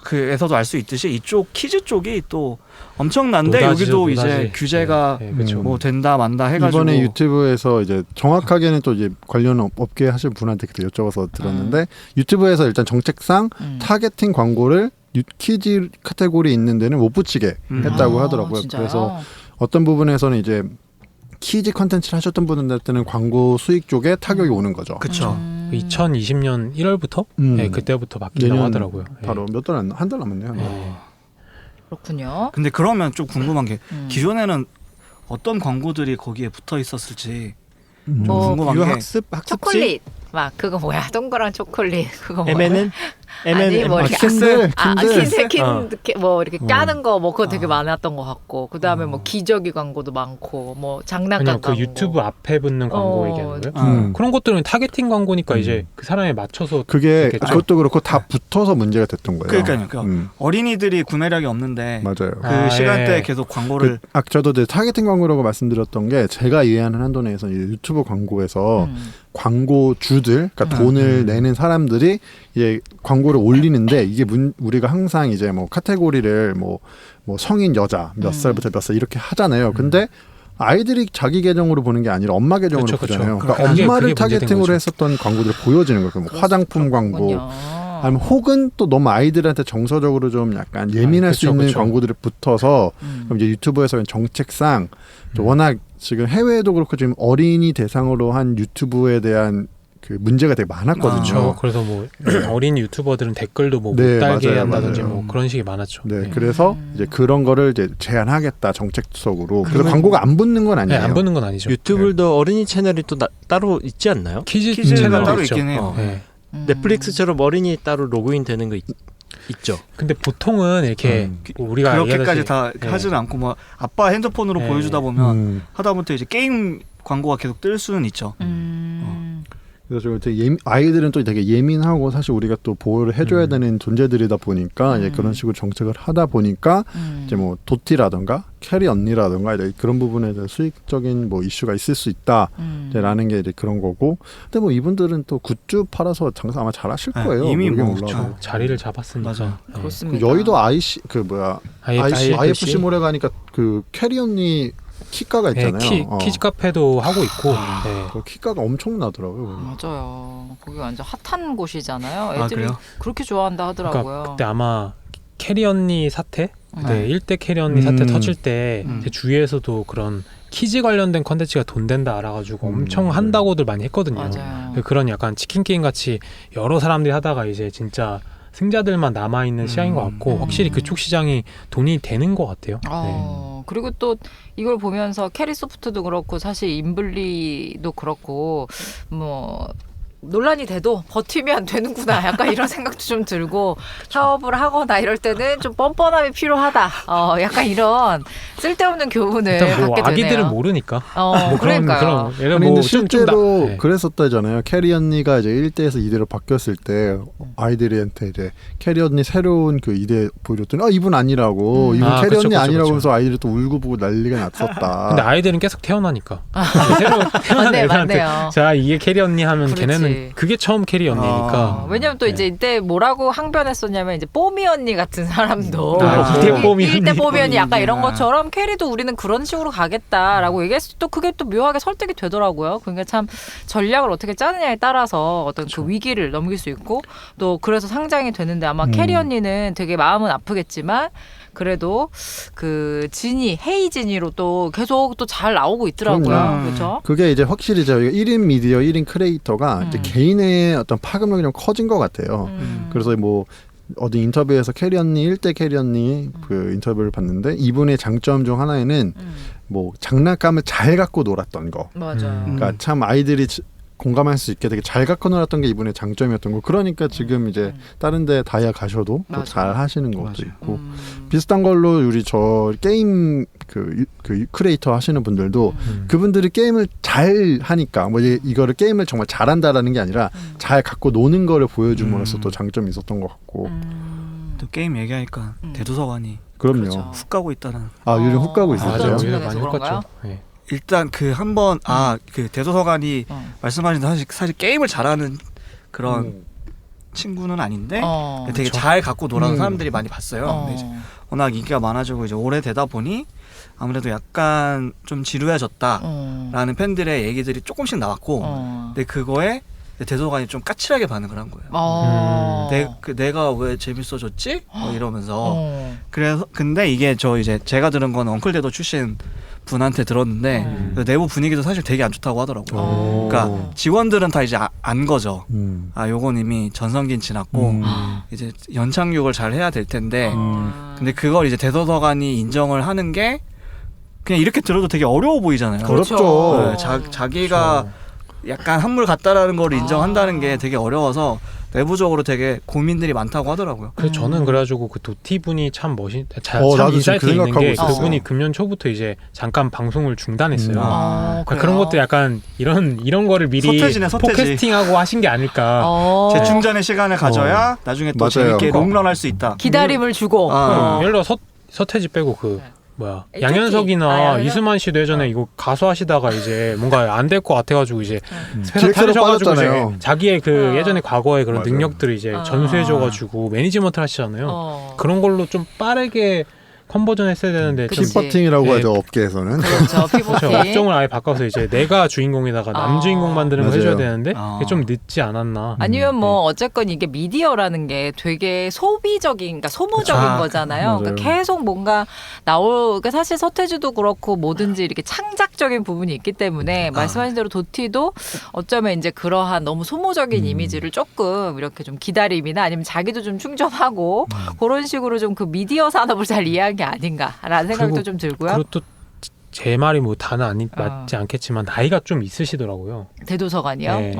그에서도 알 수 있듯이 이쪽 키즈 쪽이 또 엄청난데 여기도 이제 규제가 뭐 된다 만다 해가지고 이번에 유튜브에서 이제 정확하게는 또 이제 관련 업계 하실 분한테 그때 여쭤봐서 들었는데 유튜브에서 일단 정책상 타겟팅 광고를 키즈 카테고리에 있는 데는 못 붙이게 했다고 하더라고요. 진짜요? 그래서 어떤 부분에서는 이제 키즈 컨텐츠를 하셨던 분들한테는 광고 수익 쪽에 타격이 오는 거죠. 그렇죠. 2020년 1월부터 네, 그때부터 바뀐다고 하더라고요. 바로 몇 달 한 달 남았네요. 그렇군요. 근데 그러면 좀 궁금한 게 기존에는 어떤 광고들이 거기에 붙어 있었을지 좀 뭐 궁금한 게 학습지? 초콜릿 막 그거 뭐야 동그란 초콜릿 그거 뭐야? M&M? 아니 뭐 이렇게 킨들 킨들 뭐 이렇게 까는 거 뭐 그거 되게 많았던 것 같고 그 다음에 뭐 기저귀 광고도 많고 뭐 장난감 그냥 그 광고. 유튜브 앞에 붙는 광고 얘기하는 거예요? 그런 것들은 타겟팅 광고니까 이제 그 사람에 맞춰서 그게 됐겠죠? 그것도 그렇고 다 붙어서 문제가 됐던 거예요. 그러니까요. 어린이들이 구매력이 없는데 맞아요. 그 시간대에 계속 광고를 저도 이제 타겟팅 광고라고 말씀드렸던 게 제가 이해하는 한도 내에서 유튜브 광고에서 광고주들, 그러니까 돈을 내는 사람들이 이제 광고를 올리는데 이게 우리가 항상 이제 뭐 카테고리를 뭐 성인 여자 몇 살부터 몇 살 이렇게 하잖아요. 근데 아이들이 자기 계정으로 보는 게 아니라 엄마 계정으로 보잖아요. 그러니까 엄마를 타겟팅으로 했었던 광고들이 보여지는 거예요. 뭐 화장품 광고. 아니면 혹은 또 너무 아이들한테 정서적으로 좀 약간 예민할 수 있는 광고들이 붙어서 그럼 이제 유튜브에서 정책상 워낙 지금 해외에도 그렇고 지금 어린이 대상으로 한 유튜브에 대한 그 문제가 되게 많았거든요. 그래서 뭐 어린 유튜버들은 댓글도 뭐 네, 못 달게 맞아요, 한다든지 맞아요. 뭐 그런 식이 많았죠. 네, 그래서 이제 그런 거를 이제 제한하겠다 정책적으로. 그래서 광고가 안 붙는 건 아니에요. 네, 안 붙는 건 아니죠. 유튜브도 어린이 채널이 또 따로 있지 않나요? 키즈 채널 따로 있죠. 있긴 해요. 네. 넷플릭스처럼 어린이 따로 로그인 되는 거 있죠. 근데 보통은 이렇게 뭐 우리가 그렇게까지 얘기하듯이 다 하지는 않고 뭐 아빠 핸드폰으로 보여주다 보면 하다못해 이제 게임 광고가 계속 뜰 수는 있죠. 그래서 되게 아이들은 또 되게 예민하고 사실 우리가 또 보호를 해줘야 되는 존재들이다 보니까 이제 그런 식으로 정책을 하다 보니까 이제 뭐 도티라든가 캐리 언니라든가 이제 그런 부분에 대해 수익적인 뭐 이슈가 있을 수 있다라는 게 이제 그런 거고. 근데 뭐 이분들은 또 굿즈 팔아서 장사 아마 잘하실 거예요. 이미 뭐 그렇죠. 자리를 잡았으니까. 맞아. 네. 그렇습니다. 여의도 IFC 몰에 가니까 그 캐리 언니 키가가 있잖아요. 키즈 카페도 하고 있고. 네. 그 키가가 엄청나더라고요. 맞아요. 거기 완전 핫한 곳이잖아요. 애들이 그래요? 그렇게 좋아한다 하더라고요. 그러니까 그때 아마 캐리 언니 사태, 그때 1대 캐리 언니 사태 터질 때 제 주위에서도 그런 키즈 관련된 컨텐츠가 돈 된다 알아가지고 엄청 한다고들 많이 했거든요. 맞아요. 그런 약간 치킨 게임 같이 여러 사람들이 하다가 이제 진짜 승자들만 남아있는 시장인 것 같고 확실히 그쪽 시장이 돈이 되는 것 같아요. 그리고 또 이걸 보면서 캐리소프트도 그렇고 사실 인블리도 그렇고 뭐 논란이 돼도 버티면 되는구나. 약간 이런 생각도 좀 들고 사업을 하거나 이럴 때는 좀 뻔뻔함이 필요하다. 약간 이런 쓸데없는 교훈을 일단 뭐 갖게 되네요. 아기들은 모르니까. 뭐 그러니까요. 예를 아니, 뭐 근데 좀 실제로 네. 그랬었다잖아요. 캐리 언니가 이제 1대에서 2대로 바뀌었을 때 아이들한테 이제 캐리 언니 새로운 그 2대 보여줬더니 이분 아니라고 이분 캐리 그쵸, 언니 그쵸, 아니라고 그쵸. 하면서 아이들이 또 울고 보고 난리가 났었다. 근데 아이들은 계속 태어나니까 새로 태어난 맞네, 애들한테 맞네요. 자 이게 캐리 언니 하면 그렇지. 걔네는 그게 처음 캐리 언니니까. 왜냐면 또 네. 이제 이때 뭐라고 항변했었냐면 이제 뽀미 언니 같은 사람도 이대 뽀미 언니. 1대 뽀미 언니 약간 이런 아. 것처럼 캐리도 우리는 그런 식으로 가겠다라고 얘기했을 때 또 그게 또 묘하게 설득이 되더라고요. 그러니까 참 전략을 어떻게 짜느냐에 따라서 어떤 그 위기를 넘길 수 있고 또 그래서 상장이 되는데 아마 캐리 언니는 되게 마음은 아프겠지만 그래도 그 진이 헤이 진이로 또 계속 또 잘 나오고 있더라고요. 그럼요. 그렇죠? 그게 이제 확실히 저희가 1인 미디어, 1인 크리에이터가 이제 개인의 어떤 파급력이 좀 커진 것 같아요. 그래서 뭐 어디 인터뷰에서 캐리 언니 1대 캐리 언니 그 인터뷰를 봤는데 이분의 장점 중 하나에는 뭐 장난감을 잘 갖고 놀았던 거. 맞아요. 그러니까 참 아이들이 공감할 수 있게 되게 잘 갖고 놀았던 게 이분의 장점이었던 거. 그러니까 지금 이제 다른 데 다이아 가셔도 또 잘 하시는 것도 있고 비슷한 걸로 우리 저 게임 그 크리에이터 하시는 분들도 그분들이 게임을 잘 하니까 뭐 이거를 게임을 정말 잘한다라는 게 아니라 잘 갖고 노는 거를 보여줌으로써 또 장점이 있었던 것 같고. 또 게임 얘기하니까 대도서관이 그럼요. 그렇죠. 훅 가고 있다는. 요즘 훅 가고 맞아요. 있어요. 맞아요. 오히려 많이 그런가요? 컸죠. 네. 일단 그 한번 그 대도서관이 말씀하신 사실 게임을 잘하는 그런 친구는 아닌데 되게 잘 갖고 놀아서 사람들이 많이 봤어요. 근데 이제 워낙 인기가 많아지고 이제 오래되다 보니 아무래도 약간 좀 지루해졌다라는 팬들의 얘기들이 조금씩 나왔고 근데 그거에 대도서관이 좀 까칠하게 반응을 한 거예요. 내가 왜 재밌어졌지? 이러면서 그래서 근데 이게 제가 들은 건 엉클대도 출신 분한테 들었는데 내부 분위기도 사실 되게 안 좋다고 하더라고요. 그러니까 직원들은 다 이제 안 거죠. 요건 이미 전성기는 지났고 이제 연착륙을 잘 해야 될 텐데 근데 그걸 이제 대도서관이 인정을 하는 게 그냥 이렇게 들어도 되게 어려워 보이잖아요. 그렇죠. 네, 자기가 약간 한물 같다라는 걸 인정한다는 게 되게 어려워서 내부적으로 되게 고민들이 많다고 하더라고요. 그래서 저는 그래가지고 그 도티 분이 참 참 나도 인사이트 지금 그 있는 생각하고 게 있었어. 그분이 금년 초부터 이제 잠깐 방송을 중단했어요. 그러니까 그래요? 그런 것도 약간 이런 거를 미리 서태지네, 서태지. 포캐스팅하고 하신 게 아닐까. 재충전의 시간을 가져야 나중에 또 맞아요. 재밌게 롱런할 수 있다. 기다림을 주고 예를 들어 서태지 빼고 저기, 양현석이나 이수만 씨도 예전에 이거 가수 하시다가 이제 뭔가 안 될 것 같아가지고 이제 회사 기획사로 타셔가지고 이제 빠졌잖아요. 자기의 그 예전에 과거의 그런 맞아요. 능력들을 이제 전수해줘가지고 매니지먼트를 하시잖아요. 그런 걸로 좀 빠르게 컨버전 했어야 되는데 좀 그치. 피버팅이라고 네. 하죠, 업계에서는. 그렇죠. 피보팅. 업종을 아예 바꿔서 이제 내가 주인공에다가 남주인공 만드는 거 맞아요. 해줘야 되는데 그게 좀 늦지 않았나. 아니면 뭐 어쨌건 이게 미디어라는 게 되게 소비적인, 그러니까 소모적인 거잖아요. 맞아요. 그러니까 계속 뭔가 그러니까 사실 서태지도 그렇고 뭐든지 이렇게 창작적인 부분이 있기 때문에 말씀하신 대로 도티도 어쩌면 이제 그러한 너무 소모적인 이미지를 조금 이렇게 좀 기다림이나 아니면 자기도 좀 충전하고 그런 식으로 좀 그 미디어 산업을 잘 이해한 게 아닌가라는 생각도 그리고 좀 들고요. 그리고 또 제 말이 뭐 다는 맞지 않겠지만 나이가 좀 있으시더라고요. 대도서관이요. 네.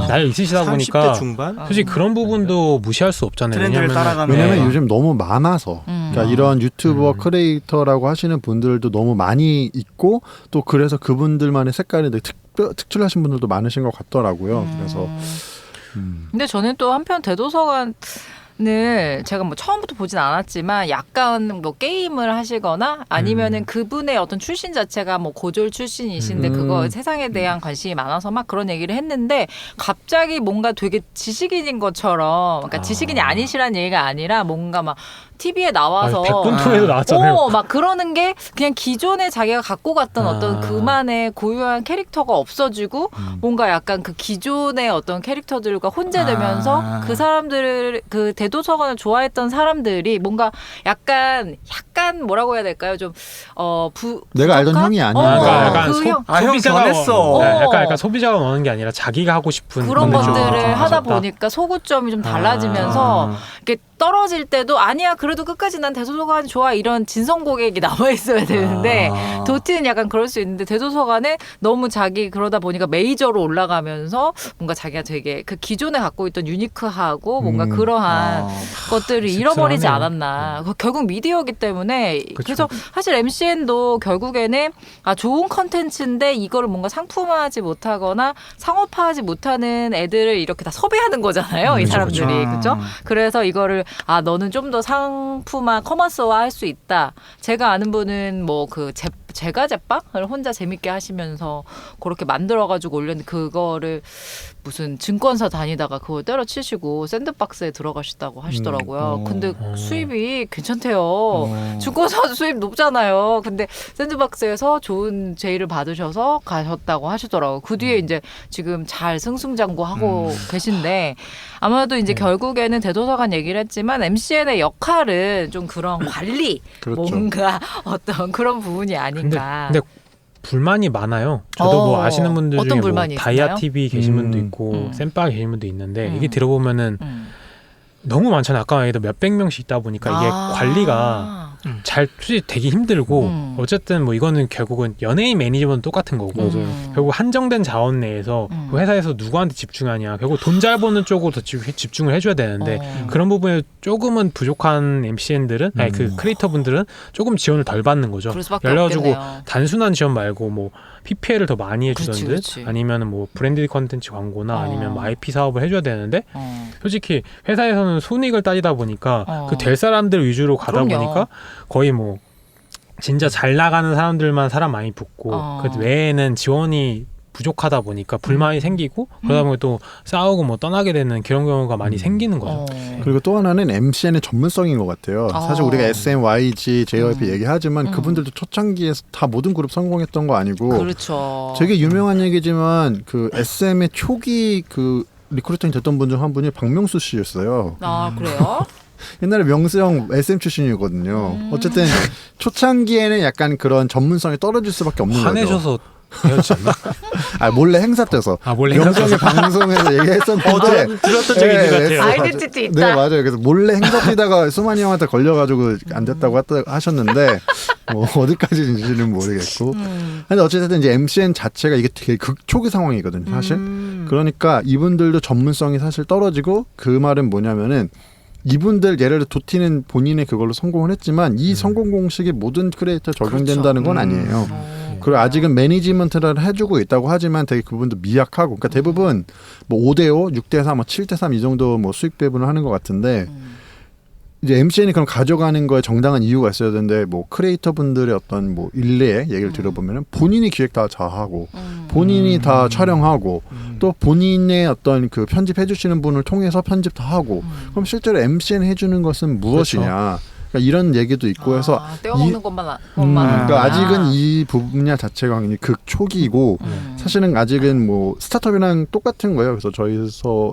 나이 있으시다 30대 보니까 중반? 솔직히 그런 부분도 무시할 수 없잖아요. 트렌드를 왜냐면은 따라가는 왜냐면 네. 요즘 너무 많아서 그러니까 이런 유튜버 크리에이터라고 하시는 분들도 너무 많이 있고 또 그래서 그분들만의 색깔이 되게 특출하신 분들도 많으신 것 같더라고요. 그래서 근데 저는 또 한편 대도서관을 제가 뭐 처음부터 보진 않았지만 약간 뭐 게임을 하시거나 아니면은 그분의 어떤 출신 자체가 뭐 고졸 출신이신데 그거 세상에 대한 관심이 많아서 막 그런 얘기를 했는데 갑자기 뭔가 되게 지식인인 것처럼 그러니까 지식인이 아니시란 얘기가 아니라 뭔가 막 TV에 나와서 백분토에도 나왔잖아요. 막 그러는 게 그냥 기존에 자기가 갖고 갔던 어떤 그만의 고유한 캐릭터가 없어지고 뭔가 약간 그 기존의 어떤 캐릭터들과 혼재되면서 그 사람들 그 대도서관을 좋아했던 사람들이 뭔가 약간 뭐라고 해야 될까요? 좀 내가 알던 부족한? 형이 아니야. 그러니까 약간 그 형. 형 변했어. 네, 약간 소비자가 원하는 게 아니라 자기가 하고 싶은 그런 컨텐츠를 것들을 하다 가졌다. 보니까 소구점이 좀 달라지면서 이렇게 떨어질 때도 아니야 그래도 끝까지 난 대도서관 좋아 이런 진성 고객이 남아 있어야 되는데 도티는 약간 그럴 수 있는데 대도서관에 너무 자기 그러다 보니까 메이저로 올라가면서 뭔가 자기가 되게 그 기존에 갖고 있던 유니크하고 뭔가 그러한 것들을 잃어버리지 씁쓸하네요. 않았나. 결국 미디어이기 때문에 그래서 사실 MCN도 결국에는 좋은 컨텐츠인데 이거를 뭔가 상품화하지 못하거나 상업화하지 못하는 애들을 이렇게 다 섭외하는 거잖아요. 이 사람들이. 그렇죠? 그래서 이거를 너는 좀 더 상품화 커머스화 할 수 있다. 제가 아는 분은 뭐 그 제가 제빵을 혼자 재밌게 하시면서 그렇게 만들어가지고 올렸는데 그거를 무슨 증권사 다니다가 그걸 때려치시고 샌드박스에 들어가셨다고 하시더라고요. 근데 수입이 괜찮대요. 증권사 수입 높잖아요. 근데 샌드박스에서 좋은 제의를 받으셔서 가셨다고 하시더라고요. 그 뒤에 이제 지금 잘 승승장구하고 계신데 아마도 이제 결국에는 대도서관 얘기를 했지만 MCN의 역할은 좀 그런 관리 그렇죠. 뭔가 어떤 그런 부분이 아닌가. 근데 불만이 많아요. 저도 뭐 아시는 분들 어떤 중에 뭐 불만이 다이아 있나요? TV 계신 분도 있고 쌤바 계신 분도 있는데 이게 들어보면은 너무 많잖아요. 아까 얘기도 몇백 명씩 있다 보니까 이게 관리가 잘 솔직히 되게 힘들고 어쨌든 뭐 이거는 결국은 연예인 매니지먼트 똑같은 거고 결국 한정된 자원 내에서 그 회사에서 누구한테 집중하냐 결국 돈 잘 버는 쪽으로 더 집중을 해줘야 되는데 그런 부분에 조금은 부족한 MCN들은 아니 그 크리에이터분들은 조금 지원을 덜 받는 거죠. 그럴 수밖에 열려가지고 없겠네요. 단순한 지원 말고 뭐 PPL을 더 많이 해주던 듯 그렇지. 아니면 뭐 브랜드 컨텐츠 광고나 아니면 뭐 IP 사업을 해줘야 되는데 솔직히 회사에서는 손익을 따지다 보니까 그 될 사람들 위주로 가다 그럼요. 보니까 거의 뭐 진짜 잘 나가는 사람들만 사람 많이 붙고 그 외에는 지원이 부족하다 보니까 불만이 생기고 그러다 보면 또 싸우고 뭐 떠나게 되는 그런 경우가 많이 생기는 거죠. 그리고 또 하나는 MCN의 전문성인 것 같아요. 사실 우리가 SM, YG, JYP 얘기하지만 그분들도 초창기에 다 모든 그룹 성공했던 거 아니고 그렇죠. 되게 유명한 얘기지만 그 SM의 초기 그 리크루팅이 됐던 분 중 한 분이 박명수 씨였어요. 그래요? 옛날에 명수 형 SM 출신이거든요. 어쨌든 초창기에는 약간 그런 전문성이 떨어질 수밖에 없는 거죠. 화내셔서 헤어졌지 않나? 몰래 행사 때서. 몰래 명수 형이 방송에서 얘기했었는데 들었던 적이 있는 것 같아요. 아이덴티티 있다. 네, 맞아요. 그래서 몰래 행사 뛰다가 수만이 형한테 걸려가지고 안 됐다고 하셨는데 뭐 어디까지인지는 모르겠고. 근데 어쨌든 이제 MCN 자체가 이게 되게 극초기 상황이거든요, 사실. 그러니까 이분들도 전문성이 사실 떨어지고 그 말은 뭐냐면은 이분들 예를 들어 도티는 본인의 그걸로 성공을 했지만 이 성공 공식이 모든 크리에이터에 적용된다는 건 아니에요. 그리고 아직은 매니지먼트를 해주고 있다고 하지만 되게 그분도 미약하고 그러니까 대부분 뭐 5대5, 6대4, 뭐 7대3 이 정도 뭐 수익 배분을 하는 것 같은데 이제 MCN이 그럼 가져가는 거에 정당한 이유가 있어야 되는데 뭐 크리에이터 분들의 어떤 뭐 일례의 얘기를 들어보면은 본인이 기획 다 하고 본인이 다 촬영하고 또 본인의 어떤 그 편집해 주시는 분을 통해서 편집 다 하고 그럼 실제로 MCN 해주는 것은 무엇이냐 그러니까 이런 얘기도 있고 해서 떼어먹는 것만 그러니까 아직은 이 분야 자체가 굉장히 극초기이고 사실은 아직은 뭐 스타트업이랑 똑같은 거예요. 그래서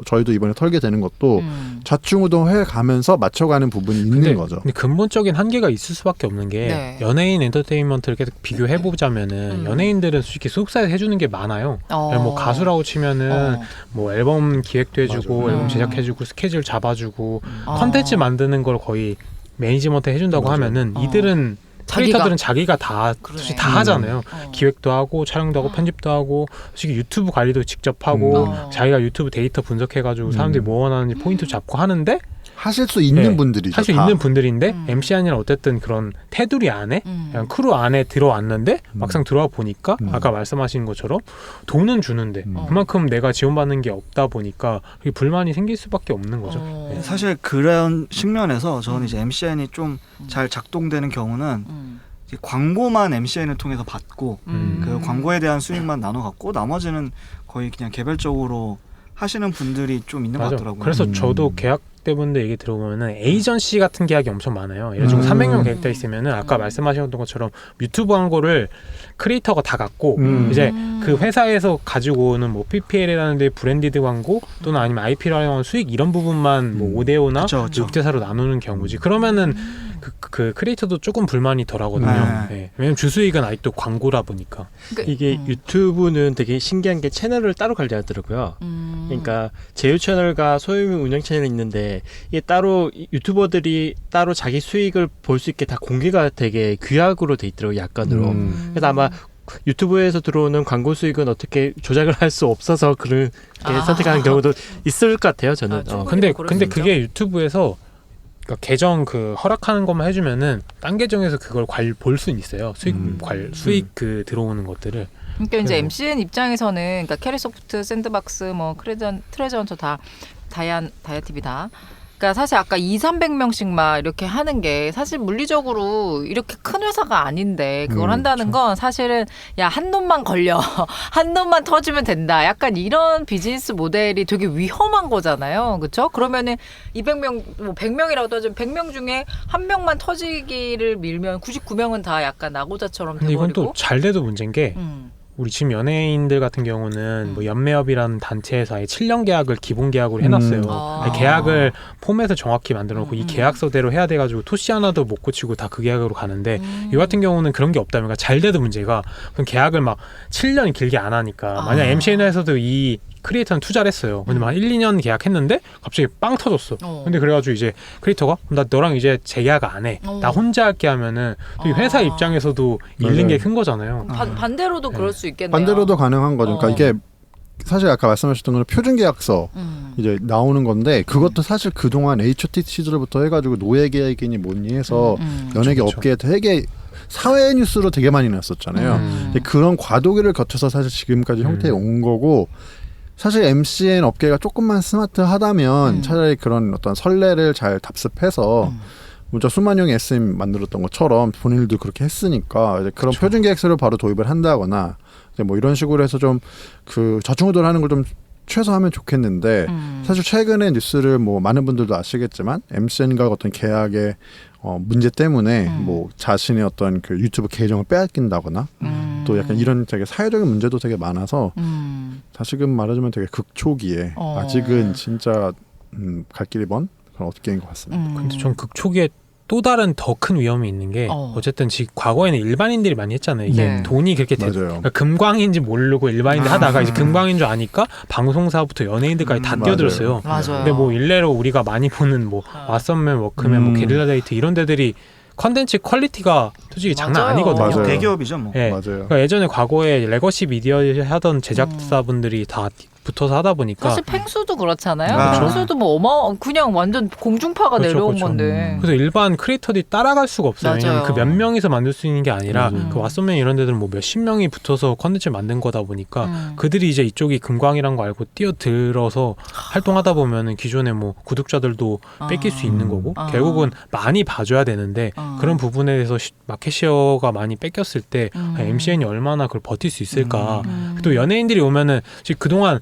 저희도 이번에 털게 되는 것도 좌충우동해 가면서 맞춰가는 부분이 있는 거죠. 근데 근본적인 한계가 있을 수밖에 없는 게 연예인 엔터테인먼트를 계속 비교해 보자면은 연예인들은 솔직히 소속사에서 해주는 게 많아요. 뭐 가수라고 치면은 뭐 앨범 기획도 해주고 앨범 제작해주고 스케줄 잡아주고 컨텐츠 만드는 걸 거의 매니지먼트 해준다고 하면은 이들은 크리에이터들은 자기가 다 하잖아요. 기획도 하고 촬영도 하고 편집도 하고 솔직히 유튜브 관리도 직접 하고 자기가 유튜브 데이터 분석해가지고 사람들이 뭐 원하는지 포인트 잡고 하는데 하실 수 있는 분들이죠. 사실 있는 분들인데 MCN이랑 어쨌든 그런 테두리 안에 그냥 크루 안에 들어왔는데 막상 들어와 보니까 아까 말씀하신 것처럼 돈은 주는데 그만큼 내가 지원받는 게 없다 보니까 그게 불만이 생길 수밖에 없는 거죠. 네. 사실 그런 측면에서 저는 이제 MCN이 좀 잘 작동되는 경우는 이제 광고만 MCN을 통해서 받고 그 광고에 대한 수익만 나눠 갖고 나머지는 거의 그냥 개별적으로 하시는 분들이 좀 있는 것 같더라고요. 그래서 저도 계약 때분들 얘기 들어보면은 에이전시 같은 계약이 엄청 많아요. 예를 들어 300명 계획돼 있으면은 아까 말씀하셨던 것처럼 유튜브 광고를 크리에이터가 다 갖고 이제 그 회사에서 가지고 오는 뭐 PPL이라는 데 브랜디드 광고 또는 아니면 IP를 활용한 수익 이런 부분만 뭐 5대5나 6대4로 나누는 경우지. 그러면은 그 크리에이터도 조금 불만이 덜하거든요. 네. 왜냐면 주수익은 아직도 광고라 보니까. 이게 유튜브는 되게 신기한 게 채널을 따로 관리하더라고요. 그러니까 제휴 채널과 소유민 운영 채널이 있는데 이게 따로 유튜버들이 따로 자기 수익을 볼 수 있게 다 공개가 되게 규약으로 돼 있더라고요. 약관으로. 그래서 아마 유튜브에서 들어오는 광고 수익은 어떻게 조작을 할 수 없어서 그렇게 선택하는 경우도 있을 것 같아요. 저는. 근데 그게 유튜브에서 그러니까 계정 그 허락하는 것만 해주면은 딴 계정에서 그걸 볼 수는 있어요. 수익 그 들어오는 것들을. 그러니까 이제 MCN 입장에서는 그러니까 캐리소프트, 샌드박스, 뭐 트레저 헌터 다 다이아TV 다. 그러니까 사실 아까 200~300명씩 막 이렇게 하는 게 사실 물리적으로 이렇게 큰 회사가 아닌데 그걸 한다는 건 사실은 야, 한 놈만 걸려. 한 놈만 터지면 된다. 약간 이런 비즈니스 모델이 되게 위험한 거잖아요. 그렇죠? 그러면은 200명, 뭐 100명이라고 따지면 100명 중에 한 명만 터지기를 밀면 99명은 다 약간 나고자처럼 근데 돼버리고. 이건 또 잘 돼도 문제인 게 우리 지금 연예인들 같은 경우는 뭐 연매업이라는 단체에서 아예 7년 계약을 기본 계약으로 해놨어요. 계약을 포맷을 정확히 만들어놓고 이 계약서대로 해야 돼가지고 토시 하나도 못 고치고 다 그 계약으로 가는데 이 같은 경우는 그런 게 없다면 잘 돼도 문제가 그럼 계약을 막 7년 길게 안 하니까 만약 MCN에서도 이 크리에이터는 투자를 했어요. 근데 막 1~2년 계약했는데 갑자기 빵 터졌어. 근데 그래가지고 이제 크리에이터가 나 너랑 이제 재계약 안 해. 나 혼자 할게 하면은 또 회사 입장에서도 잃는 게 큰 거잖아요. 반대로도 그럴 수 있겠네요. 반대로도 가능한 거죠. 그러니까 이게 사실 아까 말씀하셨던 건 표준 계약서 이제 나오는 건데 그것도 사실 그동안 HOT 시절부터 해가지고 노예 계약이니 뭐니 해서 연예계 업계에 되게 사회 뉴스로 되게 많이 났었잖아요. 그런 과도기를 거쳐서 사실 지금까지 형태에 온 거고 사실 MCN 업계가 조금만 스마트하다면 차라리 그런 어떤 선례를 잘 답습해서 먼저 수만형의 SM 만들었던 것처럼 본인들도 그렇게 했으니까 이제 그런 표준 계약서를 바로 도입을 한다거나 이제 뭐 이런 식으로 해서 좀 그 저충우돌하는 걸 좀 최소화하면 좋겠는데 사실 최근에 뉴스를 뭐 많은 분들도 아시겠지만 MCN과 어떤 계약의 문제 때문에 뭐 자신의 어떤 그 유튜브 계정을 빼앗긴다거나 또 약간 이런 되게 사회적인 문제도 되게 많아서 다시금 말하자면 되게 극초기에 아직은 진짜 갈 길이 먼 그런 업계인 것 같습니다. 근데 전 극초기에 또 다른 더 큰 위험이 있는 게 어쨌든 지금 과거에는 일반인들이 많이 했잖아요. 이게 돈이 그렇게 그러니까 금광인지 모르고 일반인들 하다가 이제 금광인 줄 아니까 방송사부터 연예인들까지 다 뛰어들었어요. 맞아요. 근데 뭐 일례로 우리가 많이 보는 뭐 왓썸맨, 워크맨, 뭐 게릴라 데이트 이런 데들이 컨텐츠 퀄리티가 솔직히 장난 아니거든요. 맞아요. 대기업이죠, 뭐. 네. 맞아요. 그러니까 예전에 과거에 레거시 미디어 하던 제작사분들이 다 붙어서 하다 보니까 사실 팽수도 그렇잖아요. 팽수도 뭐 그냥 완전 공중파가 내려온 건데. 그래서 일반 크리에이터들이 따라갈 수가 없어요. 왜냐면 그 몇 명이서 만들 수 있는 게 아니라 그 왓썸맨 이런 데들은 뭐 몇십 명이 붙어서 컨텐츠를 만든 거다 보니까 그들이 이제 이쪽이 금광이란 거 알고 뛰어들어서 활동하다 보면은 기존에 뭐 구독자들도 뺏길 수 있는 거고 결국은 많이 봐줘야 되는데 그런 부분에 대해서 마켓시어가 많이 뺏겼을 때 MCN이 얼마나 그걸 버틸 수 있을까. 또 연예인들이 오면은 지금 그동안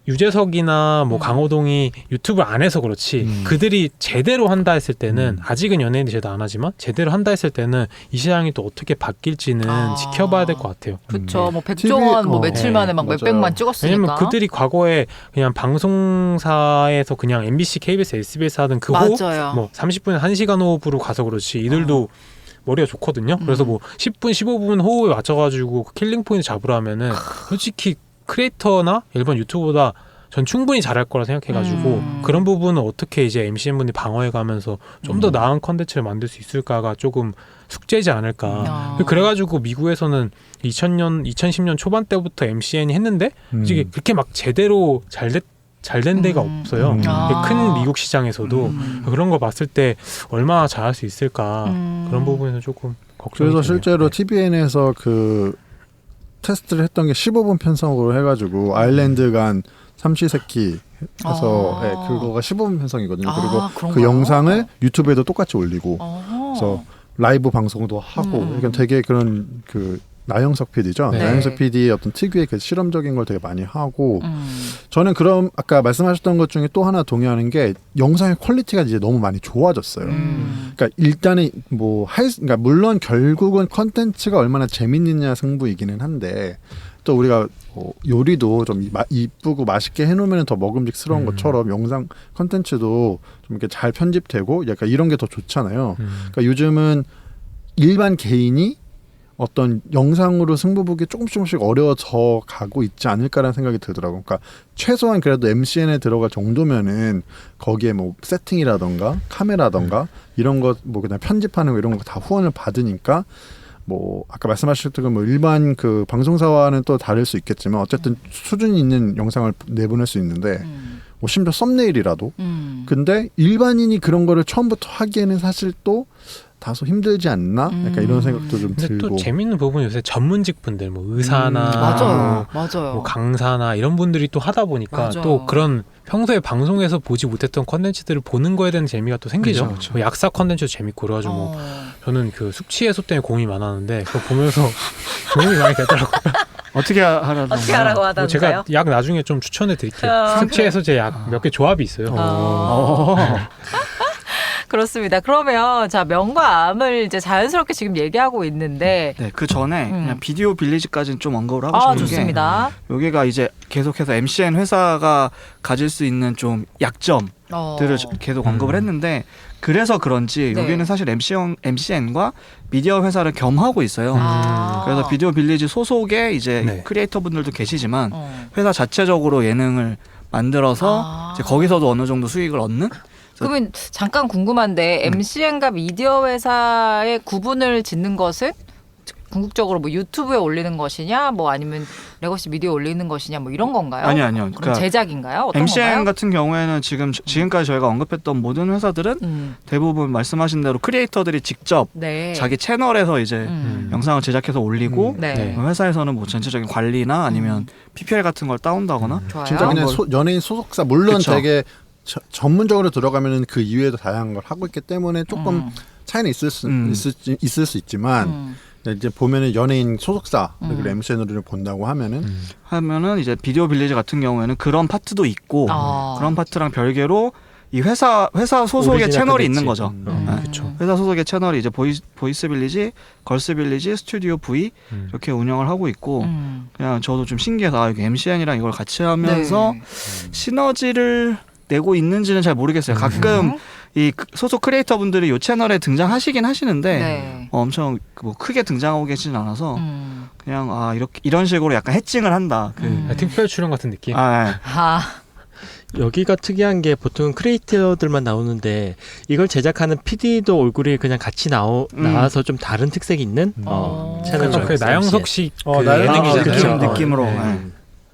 유재석이나 뭐 강호동이 유튜브를 안 해서 그렇지 그들이 제대로 한다 했을 때는 아직은 연예인들이 제대로 안 하지만 제대로 한다 했을 때는 이 시장이 또 어떻게 바뀔지는 지켜봐야 될 것 같아요. 그렇죠. 뭐 백종원 뭐 며칠 만에 막 몇백만 찍었으니까. 왜냐면 그들이 과거에 그냥 방송사에서 그냥 MBC, KBS, SBS 하던 그 호흡 뭐 30분에 1시간 호흡으로 가서 그렇지 이들도 머리가 좋거든요. 그래서 뭐 10분, 15분 호흡에 맞춰가지고 킬링 포인트 잡으라 하면은 솔직히 크리에이터나 일반 유튜버보다 전 충분히 잘할 거라 생각해가지고 그런 부분은 어떻게 이제 MCN분이 방어해가면서 좀 더 나은 컨텐츠를 만들 수 있을까가 조금 숙제지 않을까. 그래가지고 미국에서는 2010년 초반 때부터 MCN이 했는데 이게 그렇게 막 제대로 잘 된 데가 없어요. 큰 미국 시장에서도 그런 거 봤을 때 얼마나 잘할 수 있을까 그런 부분에서 조금 걱정이 그래서 되네요. 실제로 TVN에서 그 테스트를 했던 게 15분 편성으로 해가지고 아일랜드 간 삼시세끼 해서 그거가 15분 편성이거든요. 그리고 그 영상을 유튜브에도 똑같이 올리고 그래서 라이브 방송도 하고 그러니까 되게 그런 그 나영석 PD죠. 나영석 PD의 어떤 특유의 그 실험적인 걸 되게 많이 하고 저는 그럼 아까 말씀하셨던 것 중에 또 하나 동의하는 게 영상의 퀄리티가 이제 너무 많이 좋아졌어요. 그러니까 일단은 뭐 그러니까 물론 결국은 컨텐츠가 얼마나 재밌느냐 승부이기는 한데 또 우리가 요리도 좀 이쁘고 맛있게 해놓으면 더 먹음직스러운 것처럼 영상 컨텐츠도 좀 이렇게 잘 편집되고 약간 이런 게 더 좋잖아요. 그러니까 요즘은 일반 개인이 어떤 영상으로 승부보기 조금씩 어려워져 가고 있지 않을까라는 생각이 들더라고요. 그러니까 최소한 그래도 MCN에 들어갈 정도면은 거기에 뭐 세팅이라던가 카메라던가 이런 것 뭐 그냥 편집하는 거 이런 거 다 후원을 받으니까 뭐 아까 말씀하셨던 뭐 일반 그 방송사와는 또 다를 수 있겠지만 어쨌든 수준이 있는 영상을 내보낼 수 있는데 뭐 심지어 썸네일이라도 근데 일반인이 그런 거를 처음부터 하기에는 사실 또 다소 힘들지 않나? 약간 이런 생각도 좀 근데 들고. 또 재밌는 부분이 요새 전문직 분들 뭐 의사나 맞아요. 맞아요. 뭐 강사나 이런 분들이 또 하다 보니까 맞아. 또 그런 평소에 방송에서 보지 못했던 컨텐츠들을 보는 거에 대한 재미가 또 생기죠. 그쵸, 그쵸. 뭐 약사 컨텐츠도 재밌고 그래가지고 뭐 저는 그 숙취 해소 때문에 고민이 많았는데 그거 보면서 도움이 많이 되더라고요. 어떻게 하라는 어떻게 하라고 뭐 하던가요? 제가 약 나중에 좀 추천해 드릴게요. 어, 숙취 해소제 약 몇 개 조합이 있어요. 그렇습니다. 그러면 자 명과 암을 이제 자연스럽게 지금 얘기하고 있는데 네, 그 전에 그냥 비디오 빌리지까지는 좀 언급을 하고 싶은 게 좋습니다. 여기가 이제 계속해서 MCN 회사가 가질 수 있는 좀 약점들을 계속 언급을 했는데 그래서 그런지 네. 여기는 사실 MCN과 미디어 회사를 겸하고 있어요. 그래서 비디오 빌리지 소속의 이제 네. 크리에이터 분들도 계시지만 회사 자체적으로 예능을 만들어서 이제 거기서도 어느 정도 수익을 얻는. 그러면 잠깐 궁금한데 MCN과 미디어 회사의 구분을 짓는 것은 궁극적으로 뭐 유튜브에 올리는 것이냐, 뭐 아니면 레거시 미디어에 올리는 것이냐, 뭐 이런 건가요? 아니요. 그럼 그러니까 제작인가요? 어떤 MCN 건가요? 같은 경우에는 지금까지 저희가 언급했던 모든 회사들은 대부분 말씀하신 대로 크리에이터들이 직접 네. 자기 채널에서 이제 영상을 제작해서 올리고 네. 회사에서는 뭐 전체적인 관리나 아니면 PPL 같은 걸 따온다거나 좋아요. 진짜 그냥 연예인 소속사 물론 그쵸. 되게 전문적으로 들어가면은 그 이외에도 다양한 걸 하고 있기 때문에 조금 차이는 있을 수 있지만 이제 보면은 연예인 소속사 그리고 MCN을 본다고 하면은 이제 비디오 빌리지 같은 경우에는 그런 파트도 있고 그런 파트랑 별개로 이 회사 소속의 오리지널 채널이 컨텐츠. 있는 거죠. 그렇죠. 회사 소속의 채널이 이제 보이스 빌리지, 걸스 빌리지, 스튜디오 V 이렇게 운영을 하고 있고 그냥 저도 좀 신기해서 이게 MCN이랑 이걸 같이 하면서 네. 시너지를 내고 있는지는 잘 모르겠어요. 가끔 이 소속 크리에이터 분들이 이 채널에 등장하시긴 하시는데 네. 엄청 뭐 크게 등장하고 계시진 않아서 그냥 이런 식으로 약간 해칭을 한다. 특별 출연 같은 느낌. 여기가 특이한 게 보통 크리에이터들만 나오는데 이걸 제작하는 PD도 얼굴이 그냥 같이 나와서 좀 다른 특색이 있는 채널. 그 나영석식 그 나영석 예능 기자죠. 그런 느낌으로.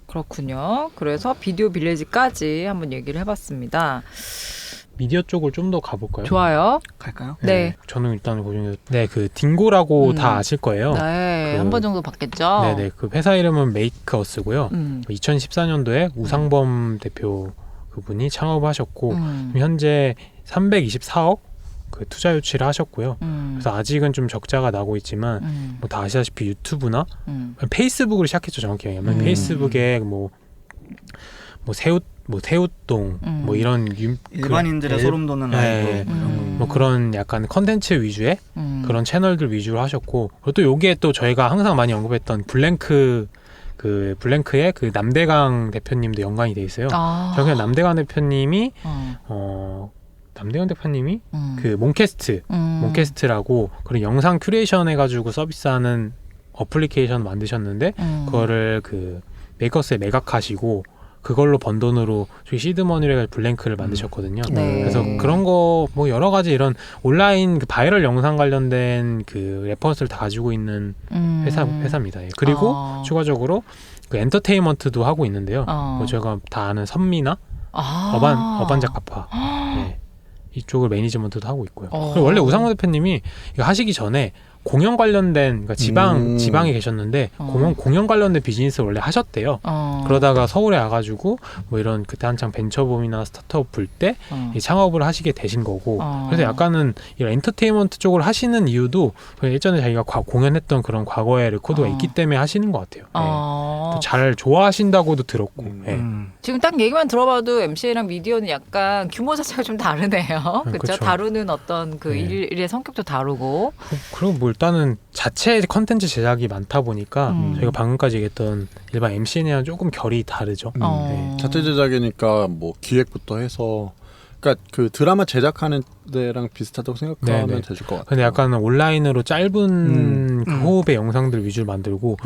그렇군요. 그래서 비디오 빌리지까지 한번 얘기를 해봤습니다. 미디어 쪽을 좀 더 가볼까요? 좋아요. 갈까요? 네. 저는 일단 그중에 그 딩고라고 다 아실 거예요. 네, 한 번 정도 봤겠죠. 네네. 그 회사 이름은 메이크어스고요. 2014년도에 우상범 대표 그분이 창업하셨고 현재 324억 그 투자 유치를 하셨고요. 그래서 아직은 좀 적자가 나고 있지만 뭐 다 아시다시피 유튜브나 페이스북으로 시작했죠. 정확히 얘기하면 페이스북에 뭐 새우똥 뭐 이런 일반인들의 소름 돋는 라이브 뭐 그런 약간 컨텐츠 위주의 그런 채널들 위주로 하셨고 그리고 또 여기에 또 저희가 항상 많이 언급했던 블랭크의 그 남대강 대표님도 연관이 돼 있어요. 저는 남대강 대표님이 그 몽캐스트라고 그런 영상 큐레이션 해가지고 서비스하는 어플리케이션 만드셨는데 그거를 그 메이커스에 매각하시고 그걸로 번 돈으로 저희 시드머니를 해가지고 블랭크를 만드셨거든요. 네. 그래서 그런 거 뭐 여러 가지 이런 온라인 그 바이럴 영상 관련된 그 레퍼런스를 다 가지고 있는 회사입니다. 예. 그리고 추가적으로 그 엔터테인먼트도 하고 있는데요. 뭐 제가 다 아는 선미나 어반자카파 네. 이쪽을 매니지먼트도 하고 있고요. 그리고 원래 우상호 대표님이 이거 하시기 전에 공연 관련된 그러니까 지방에 계셨는데 공연 관련된 비즈니스를 원래 하셨대요. 그러다가 서울에 와가지고 뭐 이런 그때 한창 벤처붐이나 스타트업 불 때 창업을 하시게 되신 거고 그래서 약간은 이런 엔터테인먼트 쪽을 하시는 이유도 예전에 자기가 공연했던 그런 과거의 레코드가 있기 때문에 하시는 것 같아요. 또 잘 좋아하신다고도 들었고. 지금 딱 얘기만 들어봐도 MCN이랑 미디어는 약간 규모 자체가 좀 다르네요. 그렇죠? 그쵸. 다루는 어떤 그 일의 성격도 다르고. 그리고 뭐 일단은 자체 컨텐츠 제작이 많다 보니까 저희가 방금까지 얘기했던 일반 MCN이랑 조금 결이 다르죠. 자체 제작이니까 뭐 기획부터 해서 그러니까 그 드라마 제작하는 데랑 비슷하다고 생각하면 네네. 되실 것 같아요. 근데 약간 온라인으로 짧은 그 호흡의 영상들 위주로 만들고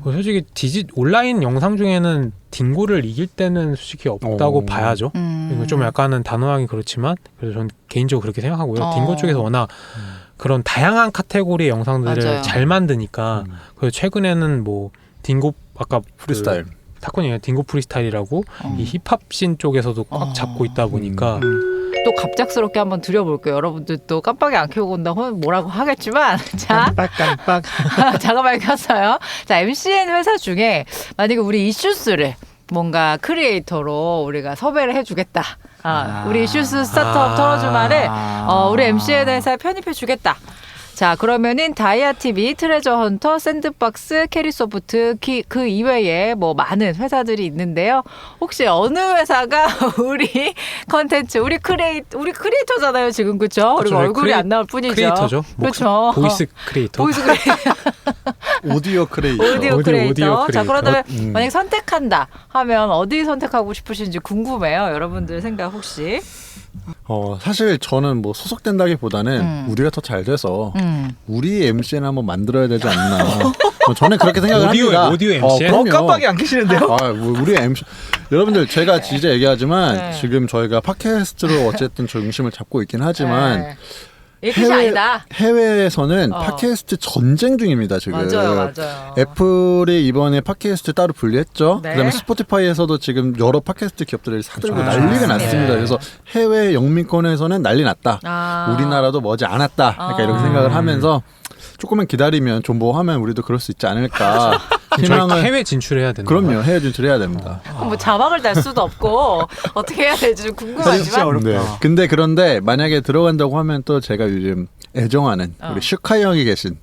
솔직히 온라인 영상 중에는 딩고를 이길 때는 솔직히 없다고 봐야죠. 이거 좀 약간은 단호하긴 그렇지만 그래서 저는 개인적으로 그렇게 생각하고요. 딩고 쪽에서 워낙 그런 다양한 카테고리의 영상들을 맞아요. 잘 만드니까 그래서 최근에는 뭐 딩고 아까 프리스타일. 타코니가 딩고 프리스타일이라고 이 힙합 씬 쪽에서도 꽉 잡고 있다 보니까 또 갑작스럽게 한번 드려볼게요. 여러분들 또 깜빡이 안 켜고 온다고 뭐라고 하겠지만 자 깜빡. 잠깐만 켰어요. 자 MCN 회사 중에 만약에 우리 이슈스를 뭔가 크리에이터로 우리가 섭외를 해주겠다. 우리 이슈스 스타트업 털어주마를 우리 MCN 회사에 편입해주겠다. 자 그러면은 다이아TV, 트레저 헌터, 샌드박스, 캐리소프트 그 이외에 뭐 많은 회사들이 있는데요. 혹시 어느 회사가 우리 컨텐츠 우리 크리에이터잖아요 지금 그렇죠? 그리고 얼굴이 안 나올 뿐이죠. 크리에이터죠. 그렇죠. 보이스 크리에이터. 보이스 크리에이터. 오디오 크리에이터. 오디오 크리에이터. 오디오 자 그러다면 크리에이터. 만약 선택한다 하면 어디 선택하고 싶으신지 궁금해요. 여러분들 생각 혹시? 사실 저는 뭐 소속된다기보다는 우리가 더 잘 돼서 우리 MCN 한번 만들어야 되지 않나. 저는 그렇게 생각을 합니다. 오디오 MCN? 그럼요. 깜빡이 안 켜시는데요? 우리 MC 여러분들 제가 진짜 얘기하지만 네. 지금 저희가 팟캐스트로 어쨌든 중심을 잡고 있긴 하지만 네. 얘기시 아니다. 해외에서는 팟캐스트 전쟁 중입니다 지금. 맞아요. 애플이 이번에 팟캐스트 따로 분리했죠. 네. 그다음에 스포티파이에서도 지금 여러 팟캐스트 기업들을 사들고 그렇죠. 난리가 맞습니다. 났습니다. 그래서 해외 영미권에서는 난리 났다. 우리나라도 머지 않았다. 그러니까 이렇게 생각을 하면서 조금만 기다리면 존버하면 우리도 그럴 수 있지 않을까. 저희 해외 진출해야 된다. 그럼요. 해외 진출해야 됩니다. 뭐 자막을 달 수도 없고 어떻게 해야 될지 좀 궁금하지만 네. 근데 만약에 들어간다고 하면 또 제가 요즘 애정하는 우리 슈카 형이 계신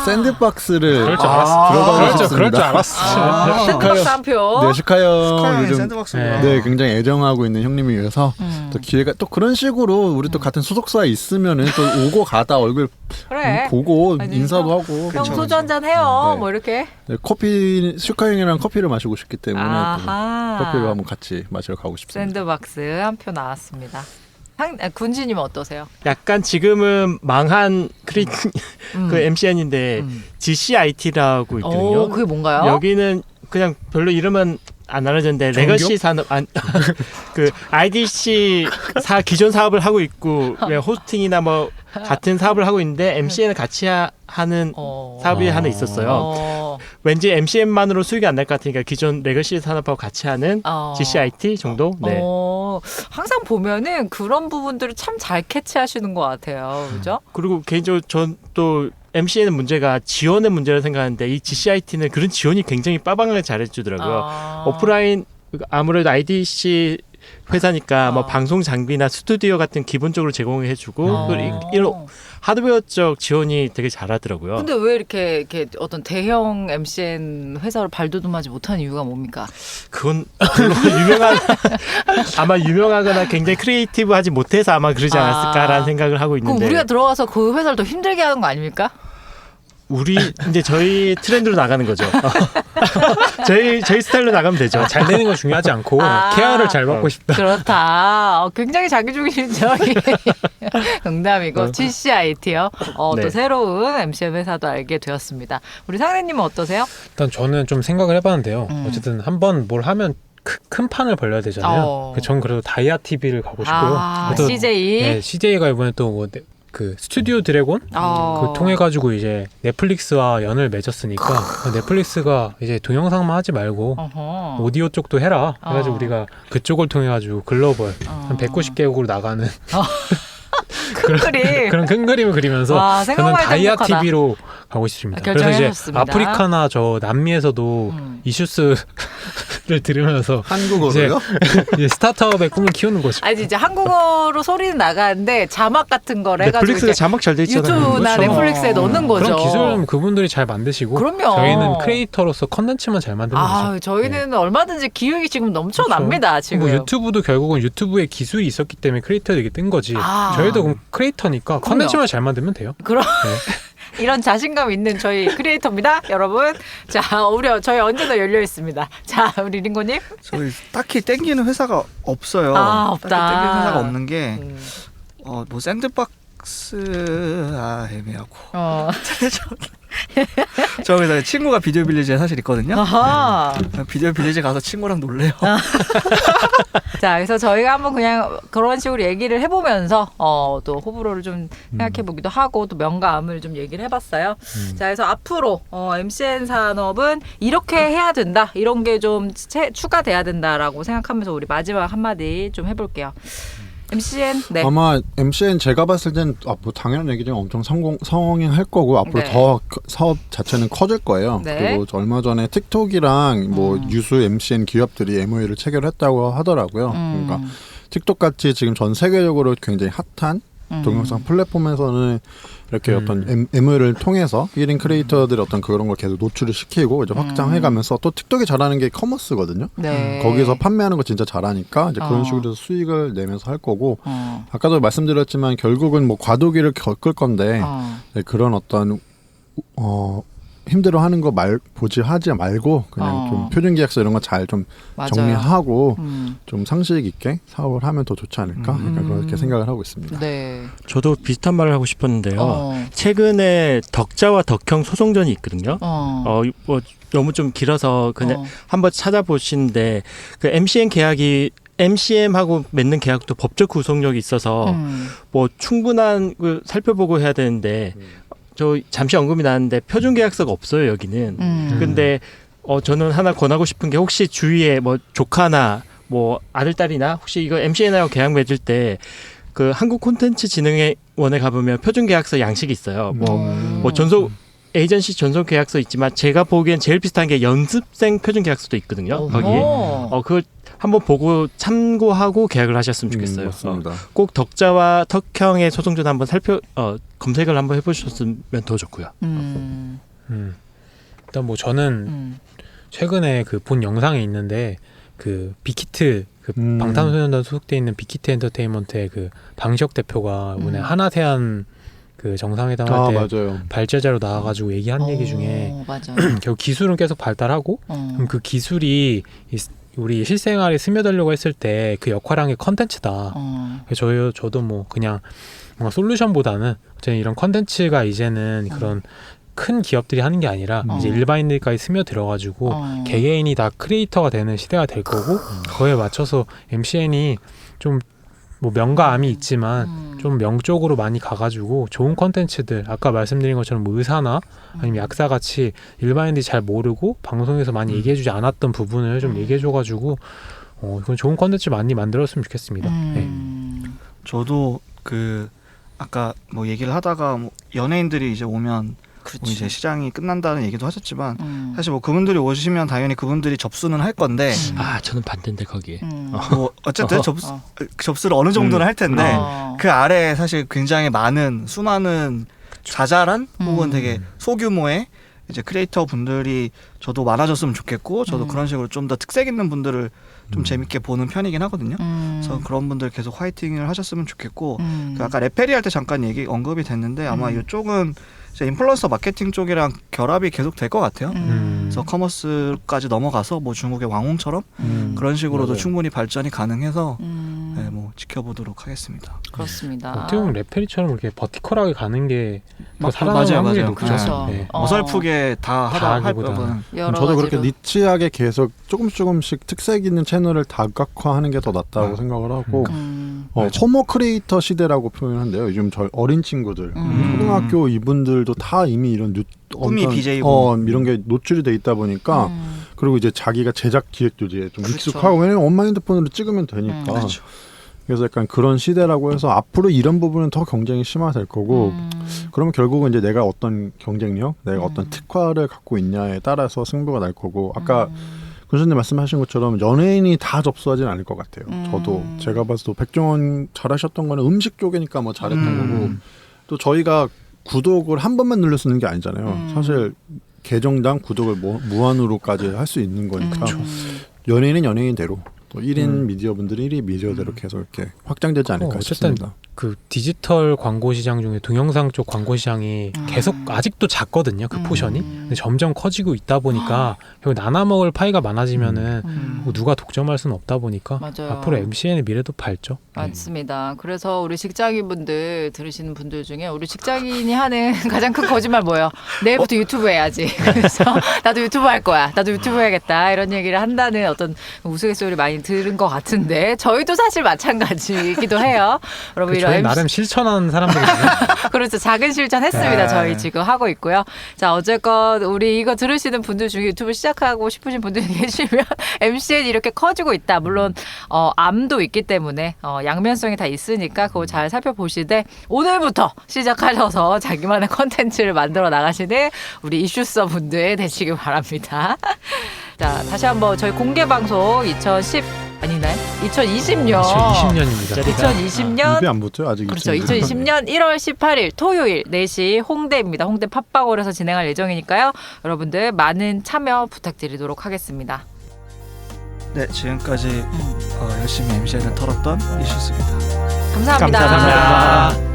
샌드박스를 그럴 줄 알았어. 들어가고 싶습니다. 그럴 줄 알았어. 샌드박스 한 표. 네, 슈카 형 요즘 샌드박스구나. 네, 굉장히 애정하고 있는 형님이어서 또 기회가 또 그런 식으로 우리 또 같은 소속사에 있으면은 또 오고 가다 얼굴 그래. 보고 아니, 인사도 하고 형 소주 한잔 해요. 네. 뭐 이렇게. 네, 커피 슈카 형이랑 커피를 마시고 싶기 때문에 또 아하. 커피를 한번 같이 마시러 가고 싶습니다. 샌드박스 한 표 나왔습니다. 군지님 어떠세요? 약간 지금은 망한 그 MCN인데 GCIT라고 있거든요. 오, 그게 뭔가요? 여기는 그냥 별로 이름은 안 알려졌는데 레거시 산업 그 IDC 기존 사업을 하고 있고 그냥 호스팅이나 뭐 같은 사업을 하고 있는데 MCN을 같이 하는 사업이 하나 있었어요. 왠지 MCN만으로 수익이 안 날 것 같으니까 기존 레거시 산업하고 같이 하는 GCIT 정도. 네. 항상 보면은 그런 부분들을 참 잘 캐치하시는 것 같아요, 그죠? 그리고 개인적으로 전 또 MCN은 문제가 지원의 문제를 생각하는데 이 GCIT는 그런 지원이 굉장히 빠방하게 잘해주더라고요. 오프라인 아무래도 IDC 회사니까 뭐 방송 장비나 스튜디오 같은 기본적으로 제공해주고 이런 하드웨어적 지원이 되게 잘하더라고요. 근데 왜 이렇게 어떤 대형 MCN 회사로 발돋움하지 못한 이유가 뭡니까? 그건 별로 아마 유명하거나 굉장히 크리에이티브하지 못해서 아마 그러지 않았을까라는 생각을 하고 그럼 있는데. 우리가 들어와서 그 회사를 더 힘들게 하는 거 아닙니까? 이제 저희 트렌드로 나가는 거죠. 저희 스타일로 나가면 되죠. 잘 되는 건 중요하지 않고 케어를 잘 받고 싶다. 그렇다. 굉장히 자기중심적인 농담이고 GCIT요. 또 네. 새로운 MCN 회사도 알게 되었습니다. 우리 상래님은 어떠세요? 일단 저는 좀 생각을 해봤는데요. 어쨌든 한번 뭘 하면 큰 판을 벌려야 되잖아요. 전 그래도 다이아 TV를 가고 싶고요. 또, CJ. 네, CJ가 이번에 또 그 스튜디오 드래곤 그 통해 가지고 이제 넷플릭스와 연을 맺었으니까 넷플릭스가 이제 동영상만 하지 말고 오디오 쪽도 해라. 그래가지고 우리가 그쪽을 통해 가지고 글로벌 한 190개국으로 나가는 큰 그림. 그런 큰 그림을 그리면서 저는 다이아 TV로 가고 싶습니다. 그래서 이제 결정하셨습니다. 아프리카나 저 남미에서도 이슈스를 들으면서 한국어로요? 이제 스타트업의 꿈을 키우는 거죠. 아니 이제 한국어로 소리는 나가는데 자막 같은 걸 해가지고 넷플릭스가 자막 잘 돼 있잖아요. 유튜브나 그렇죠. 넷플릭스에 넣는 거죠. 그런 기술은 그분들이 잘 만드시고 그럼요. 저희는 크리에이터로서 컨텐츠만 잘 만드는 거죠. 저희는 얼마든지 기획이 지금 넘쳐납니다. 지금. 뭐 유튜브도 결국은 유튜브에 기술이 있었기 때문에 크리에이터들이 뜬 거지. 저희도 그럼 크리에이터니까 컨텐츠만 잘 만들면 돼요. 그럼 이런 자신감 있는 저희 크리에이터입니다, 여러분. 자, 저희 언제나 열려 있습니다. 자, 우리 링고님. 저희 딱히 땡기는 회사가 없어요. 없다. 딱히 땡기는 회사가 없는 게 뭐 샌드박스 애매하고. 저 그래서 친구가 비디오 빌리지에 사실 있거든요. 아하. 비디오 빌리지 가서 친구랑 놀래요. 자, 그래서 저희가 한번 그냥 그런 식으로 얘기를 해보면서 또 호불호를 좀 생각해보기도 하고 또 명감을 좀 얘기를 해봤어요. 자, 그래서 앞으로 MCN 산업은 이렇게 해야 된다, 이런 게 좀 추가돼야 된다라고 생각하면서 우리 마지막 한마디 좀 해볼게요. MCN 네. 아마 MCN 제가 봤을 땐 뭐 당연한 얘기지만 엄청 성행할 거고 앞으로 네. 더 사업 자체는 커질 거예요. 네. 그리고 얼마 전에 틱톡이랑 뭐 유수 MCN 기업들이 MOU를 체결했다고 하더라고요. 그러니까 틱톡 같이 지금 전 세계적으로 굉장히 핫한 동영상 플랫폼에서는 이렇게 어떤 MOU를 통해서 1인 크리에이터들의 어떤 그런 걸 계속 노출을 시키고 이제 확장해가면서 또 틱톡이 잘하는 게 커머스거든요. 네. 거기서 판매하는 거 진짜 잘하니까 이제 그런 식으로 해서 수익을 내면서 할 거고 아까도 말씀드렸지만 결국은 뭐 과도기를 겪을 건데 네, 그런 어떤 힘들어하는 거 하지 말고 그냥 좀 표준 계약서 이런 거 잘 좀 정리하고 좀 상식 있게 사업을 하면 더 좋지 않을까 그렇게 생각을 하고 있습니다. 네. 저도 비슷한 말을 하고 싶었는데요. 최근에 덕자와 덕형 소송전이 있거든요. 뭐 너무 좀 길어서 그냥 한번 찾아보시는데 그 MCN 계약이 MCM하고 맺는 계약도 법적 구속력이 있어서 뭐 충분한 걸 살펴보고 해야 되는데 저 잠시 언급이 나왔는데 표준 계약서가 없어요, 여기는. 근데 저는 하나 권하고 싶은 게 혹시 주위에 뭐 조카나 뭐 아들 딸이나 혹시 이거 MCN하고 계약 맺을 때 그 한국 콘텐츠 진흥원에 가보면 표준 계약서 양식이 있어요. 뭐 전속 에이전시 전속 계약서 있지만 제가 보기엔 제일 비슷한 게 연습생 표준 계약서도 있거든요. 거기에. 그걸 한번 보고 참고하고 계약을 하셨으면 좋겠어요. 맞습니다. 꼭 덕자와 덕형의 소송전 한번 검색을 한번 해보셨으면 더 좋고요. 일단 뭐 저는 최근에 그 본 영상에 있는데 그 빅히트 그 방탄소년단 소속돼 있는 빅히트 엔터테인먼트의 그 방시혁 대표가 이번에 하나세안 그 정상회담 할 때 맞아요. 발제자로 나와가지고 얘기한 얘기 중에 결국 기술은 계속 발달하고 그럼 그 기술이 우리 실생활에 스며들려고 했을 때 그 역할한 게 컨텐츠다. 그래서 저도 뭐 그냥 뭔가 솔루션보다는 저는 이런 컨텐츠가 이제는 그런 큰 기업들이 하는 게 아니라 이제 일반인들까지 스며들어가지고 개개인이 다 크리에이터가 되는 시대가 될 거고 그거에 맞춰서 MCN이 좀 뭐 명가암이 있지만 좀 명적으로 많이 가가지고 좋은 컨텐츠들 아까 말씀드린 것처럼 뭐 의사나 아니면 약사같이 일반인들이 잘 모르고 방송에서 많이 얘기해주지 않았던 부분을 좀 얘기해줘가지고 이건 좋은 컨텐츠 많이 만들었으면 좋겠습니다. 네. 저도 그 아까 뭐 얘기를 하다가 뭐 연예인들이 이제 오면 뭐 이제 시장이 끝난다는 얘기도 하셨지만 사실 뭐 그분들이 오시면 당연히 그분들이 접수는 할 건데 저는 반대인데 거기에. 뭐 어쨌든 접수를 어느 정도는 할 텐데 그 아래에 사실 굉장히 수많은 자잘한 혹은 되게 소규모의 이제 크리에이터 분들이 저도 많아졌으면 좋겠고 저도 그런 식으로 좀 더 특색 있는 분들을 좀 재밌게 보는 편이긴 하거든요. 그래서 그런 분들 계속 화이팅을 하셨으면 좋겠고 그 아까 레페리 할 때 잠깐 언급이 됐는데 아마 이쪽은 이제 인플루언서 마케팅 쪽이랑 결합이 계속 될 것 같아요. 그래서 커머스까지 넘어가서 뭐 중국의 왕홍처럼 그런 식으로도 맞아요. 충분히 발전이 가능해서 네, 뭐 지켜보도록 하겠습니다. 그렇습니다. 어떻게 보면 레페리처럼 이렇게 버티컬하게 가는 게 더 살아남을 맞아요, 확률이 맞아요. 높죠. 그렇죠. 네. 어설프게 다 하다 할 하기보다는. 거는 여러 저도 그렇게 가지로. 니치하게 계속 조금씩 특색 있는 채널을 다각화하는 게 더 낫다고 생각을 하고 호모 크리에이터 시대라고 표현한대요. 요즘 저 어린 친구들 초등학교 이분들도 다 이미 이런 꿈이 BJ고 이런 게 노출이 돼 있다 보니까 그리고 이제 자기가 제작 기획도 이제 좀 그렇죠. 익숙하고 왜냐면 엄마 핸드폰으로 찍으면 되니까 그렇죠. 그래서 약간 그런 시대라고 해서 앞으로 이런 부분은 더 경쟁이 심화될 거고 그러면 결국은 이제 내가 어떤 경쟁력, 내가 어떤 특화를 갖고 있냐에 따라서 승부가 날 거고 아까 군수님 말씀하신 것처럼 연예인이 다 접수하지는 않을 것 같아요. 저도 제가 봤을 때 백종원 잘하셨던 거는 음식 쪽이니까 뭐 잘했던 거고 또 저희가 구독을 한 번만 누를 수 있는 게 아니잖아요. 사실 계정당 구독을 무한으로까지 할 수 있는 거니까 연예인은 연예인대로 또 1인 미디어분들이 1인 미디어대로 계속 이렇게 확장되지 않을까 어쨌든 싶습니다. 그 디지털 광고 시장 중에 동영상 쪽 광고 시장이 계속 아직도 작거든요. 그 포션이. 근데 점점 커지고 있다 보니까 결국 나눠 먹을 파이가 많아지면은 뭐 누가 독점할 수는 없다 보니까 맞아요. 앞으로 MCN의 미래도 밝죠. 맞습니다. 그래서 우리 직장인분들 들으시는 분들 중에 우리 직장인이 하는 가장 큰 거짓말 뭐예요? 내일부터 유튜브 해야지. 그래서 나도 유튜브 할 거야. 나도 유튜브 해야겠다. 이런 얘기를 한다는 어떤 우스갯소리 많이 들은 것 같은데 저희도 사실 마찬가지이기도 해요. 여러분 저희 나름 실천하는 사람들이잖아요. 그렇죠. 작은 실천했습니다. 네. 저희 지금 하고 있고요. 자, 어쨌건 우리 이거 들으시는 분들 중에 유튜브 시작하고 싶으신 분들이 계시면 MCN이 이렇게 커지고 있다. 물론 암도 있기 때문에 양면성이 다 있으니까 그거 잘 살펴보시되 오늘부터 시작하셔서 자기만의 컨텐츠를 만들어 나가시는 우리 이슈서 분들 되시길 바랍니다. 자, 다시 한번 저희 공개 방송 2020년입니다. 2020년 입이 안 붙죠 아직. 그렇죠. 2020년 1월 18일 토요일 4시 홍대입니다. 홍대 팟빵홀에서 진행할 예정이니까요. 여러분들 많은 참여 부탁드리도록 하겠습니다. 네, 지금까지 열심히 MCN을 털었던 이슈스입니다. 감사합니다. 감사합니다.